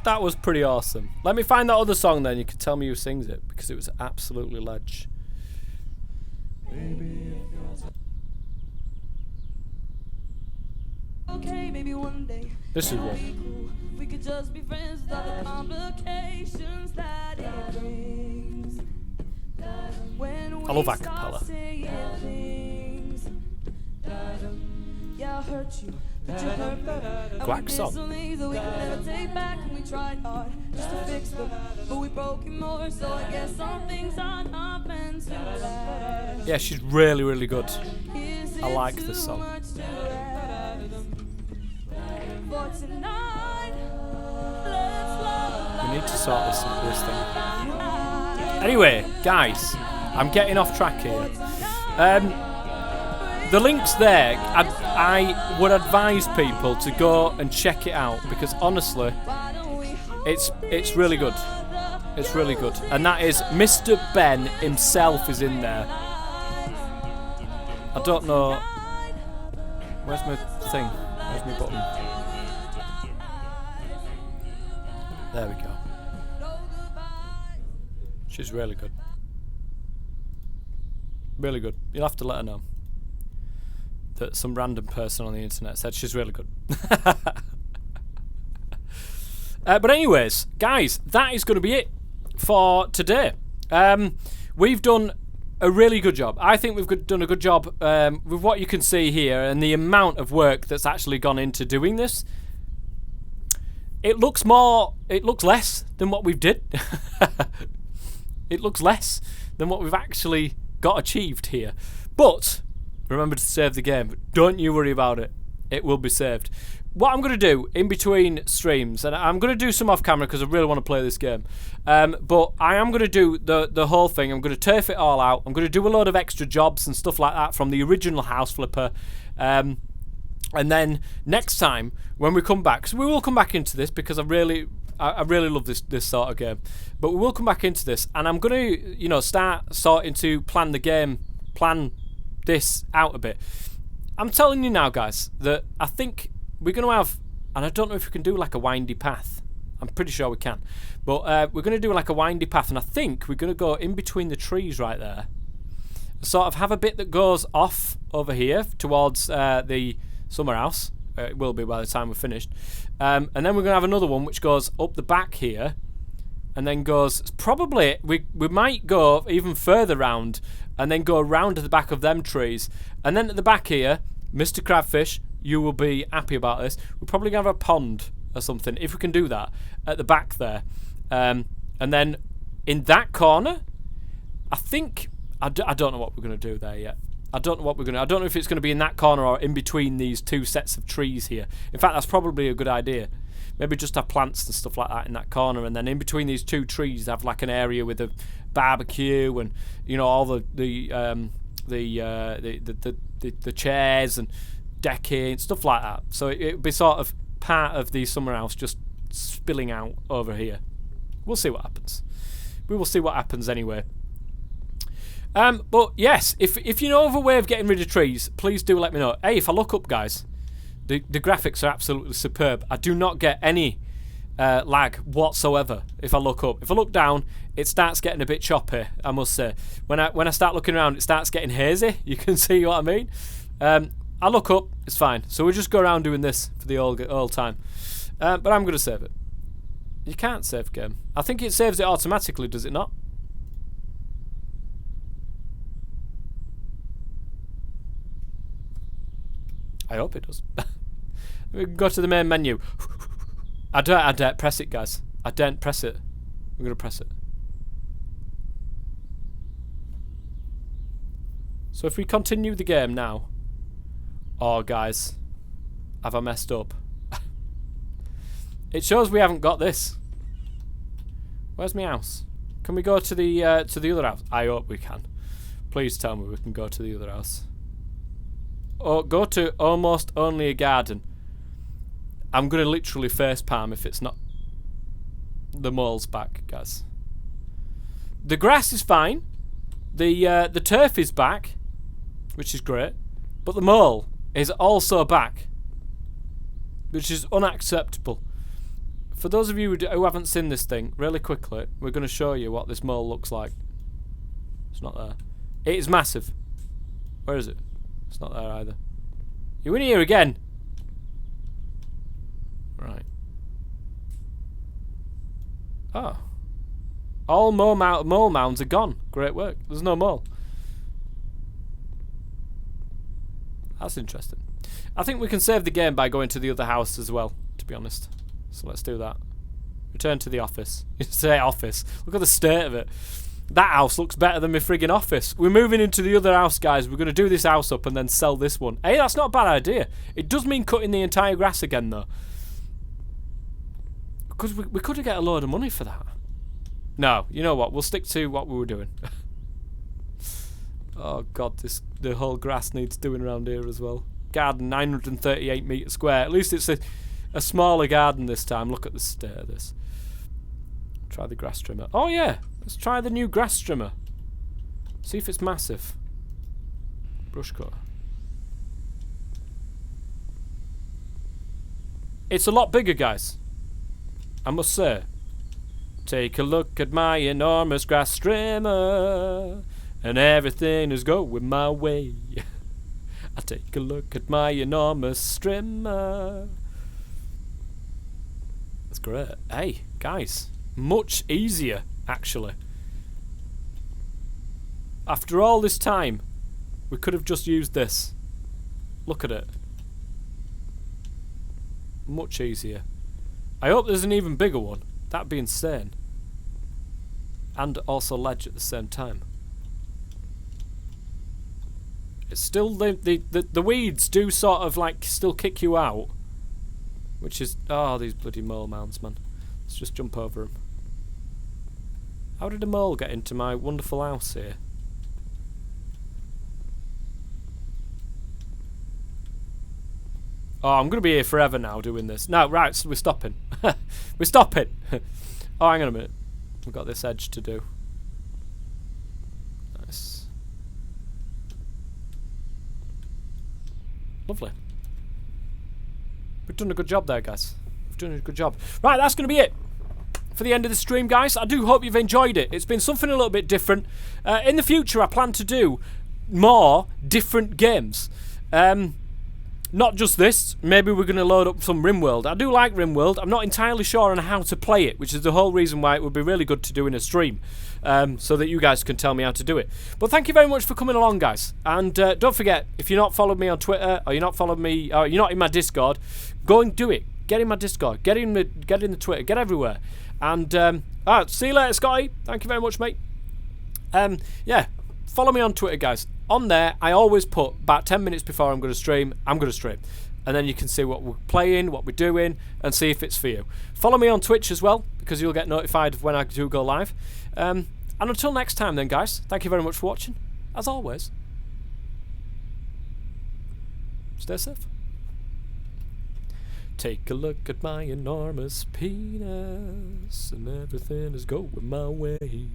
that was pretty awesome. Let me find that other song then. You can tell me who sings it, because it was absolutely ledge. Okay, maybe one day. This is one. We could just be friends without the complications that it brings. I love acapella. Yeah, I hurt you, but you hurt me. Quack song. Some things that we could never take back, and we tried hard just to fix them, but we broke it more. So I guess some things are not meant to last. Yeah, she's really, really good. I like this song. We need to sort this thing. Anyway, guys, I'm getting off track here. The link's there. I would advise people to go and check it out, because honestly, it's really good. It's really good. And that is Mr. Ben himself is in there. I don't know. Where's my thing? Where's my button? There we go. She's really good. Really good. You'll have to let her know that some random person on the internet said she's really good. But anyways, guys, that is going to be it for today. We've done a really good job. I think we've done a good job with what you can see here and the amount of work that's actually gone into doing this. It looks less than what we've did. It looks less than what we've actually got achieved here. But remember to save the game. Don't you worry about it. It will be saved. What I'm going to do in between streams, and I'm going to do some off camera because I really want to play this game, but I am going to do the whole thing. I'm going to turf it all out. I'm going to do a load of extra jobs and stuff like that from the original House Flipper. And then next time when we come back, because we will come back into this because I really love this sort of game, but we will come back into this, and I'm going to start starting to plan this out a bit. I'm telling you now, guys, that I think we're going to have, and I don't know if we can do like a windy path. I'm pretty sure we can, but we're going to do like a windy path, and I think we're going to go in between the trees right there, sort of have a bit that goes off over here towards the summer house. It will be by the time we're finished, and then we're going to have another one which goes up the back here, and then goes probably we might go even further round, and then go around to the back of them trees, and then at the back here, Mr. Crabfish, you will be happy about this. We're probably going to have a pond or something, if we can do that, at the back there. And then in that corner, I think, I don't know what we're going to do there yet. I don't know if it's going to be in that corner or in between these two sets of trees here. In fact, that's probably a good idea. Maybe just have plants and stuff like that in that corner, and then in between these two trees have like an area with a barbecue and all the chairs and decking, stuff like that. So it would be sort of part of the summer house just spilling out over here. We'll see what happens. We will see what happens anyway. But yes, if you know of a way of getting rid of trees, please do let me know. Hey, if I look up, guys, the graphics are absolutely superb. I do not get any lag whatsoever if I look up. If I look down, it starts getting a bit choppy, I must say. When I start looking around, it starts getting hazy. You can see what I mean. I look up, it's fine. So we'll just go around doing this for the whole time. But I'm going to save it. You can't save game. I think it saves it automatically, does it not? I hope it does. We can go to the main menu. I daren't press it, guys. I daren't press it. I'm going to press it. So if we continue the game now. Oh, guys. Have I messed up? It shows we haven't got this. Where's my house? Can we go to the other house? I hope we can. Please tell me we can go to the other house. Oh, go to almost only a garden. I'm going to literally facepalm if it's not. The mole's back, guys. The grass is fine. The turf is back, which is great. But the mole is also back, which is unacceptable. For those of you who haven't seen this thing, really quickly, we're going to show you what this mole looks like. It's not there. It is massive. Where is it? It's not there either. You in here again? Right. Oh. All mole mounds are gone. Great work. There's no mole. That's interesting. I think we can save the game by going to the other house as well, to be honest. So let's do that. Return to the office. You say office. Look at the state of it. That house looks better than my friggin' office. We're moving into the other house, guys. We're going to do this house up and then sell this one. Hey, that's not a bad idea. It does mean cutting the entire grass again, though. Because we could get a load of money for that. No, you know what? We'll stick to what we were doing. Oh, God, the whole grass needs doing around here as well. Garden, 938 metres square. At least it's a smaller garden this time. Look at the state of this. Try the grass trimmer. Oh yeah, let's try the new grass trimmer. See if it's massive. Brush cutter. It's a lot bigger, guys. I must say. Take a look at my enormous grass trimmer, and everything is going my way. I take a look at my enormous trimmer. That's great. Hey, guys, much easier, actually. After all this time, we could have just used this. Look at it. Much easier. I hope there's an even bigger one. That'd be insane. And also ledge at the same time. It's still the weeds do sort of like still kick you out, which is these bloody mole mounds, man. Let's just jump over them. How did a mole get into my wonderful house here? Oh, I'm gonna be here forever now doing this. No, right, so we're stopping. We're stopping. Oh, hang on a minute. We've got this edge to do. Nice. Lovely. We've done a good job there, guys. We've done a good job. Right, that's going to be it for the end of the stream, guys. I do hope you've enjoyed it. It's been something a little bit different. In the future, I plan to do more different games. Not just this. Maybe we're going to load up some RimWorld. I do like RimWorld. I'm not entirely sure on how to play it, which is the whole reason why it would be really good to do in a stream, so that you guys can tell me how to do it. But thank you very much for coming along, guys. And don't forget, if you're not following me on Twitter, or you're not following me, or you're not in my Discord, go and do it. Get in my Discord. Get in the Twitter. Get everywhere. And alright, see you later, Scotty. Thank you very much, mate. Yeah, follow me on Twitter, guys. On there, I always put about 10 minutes before I'm going to stream, and then you can see what we're playing, what we're doing, and see if it's for you. Follow me on Twitch as well, because you'll get notified when I do go live. And until next time then, guys, thank you very much for watching. As always, stay safe. Take a look at my enormous penis, and everything is going my way.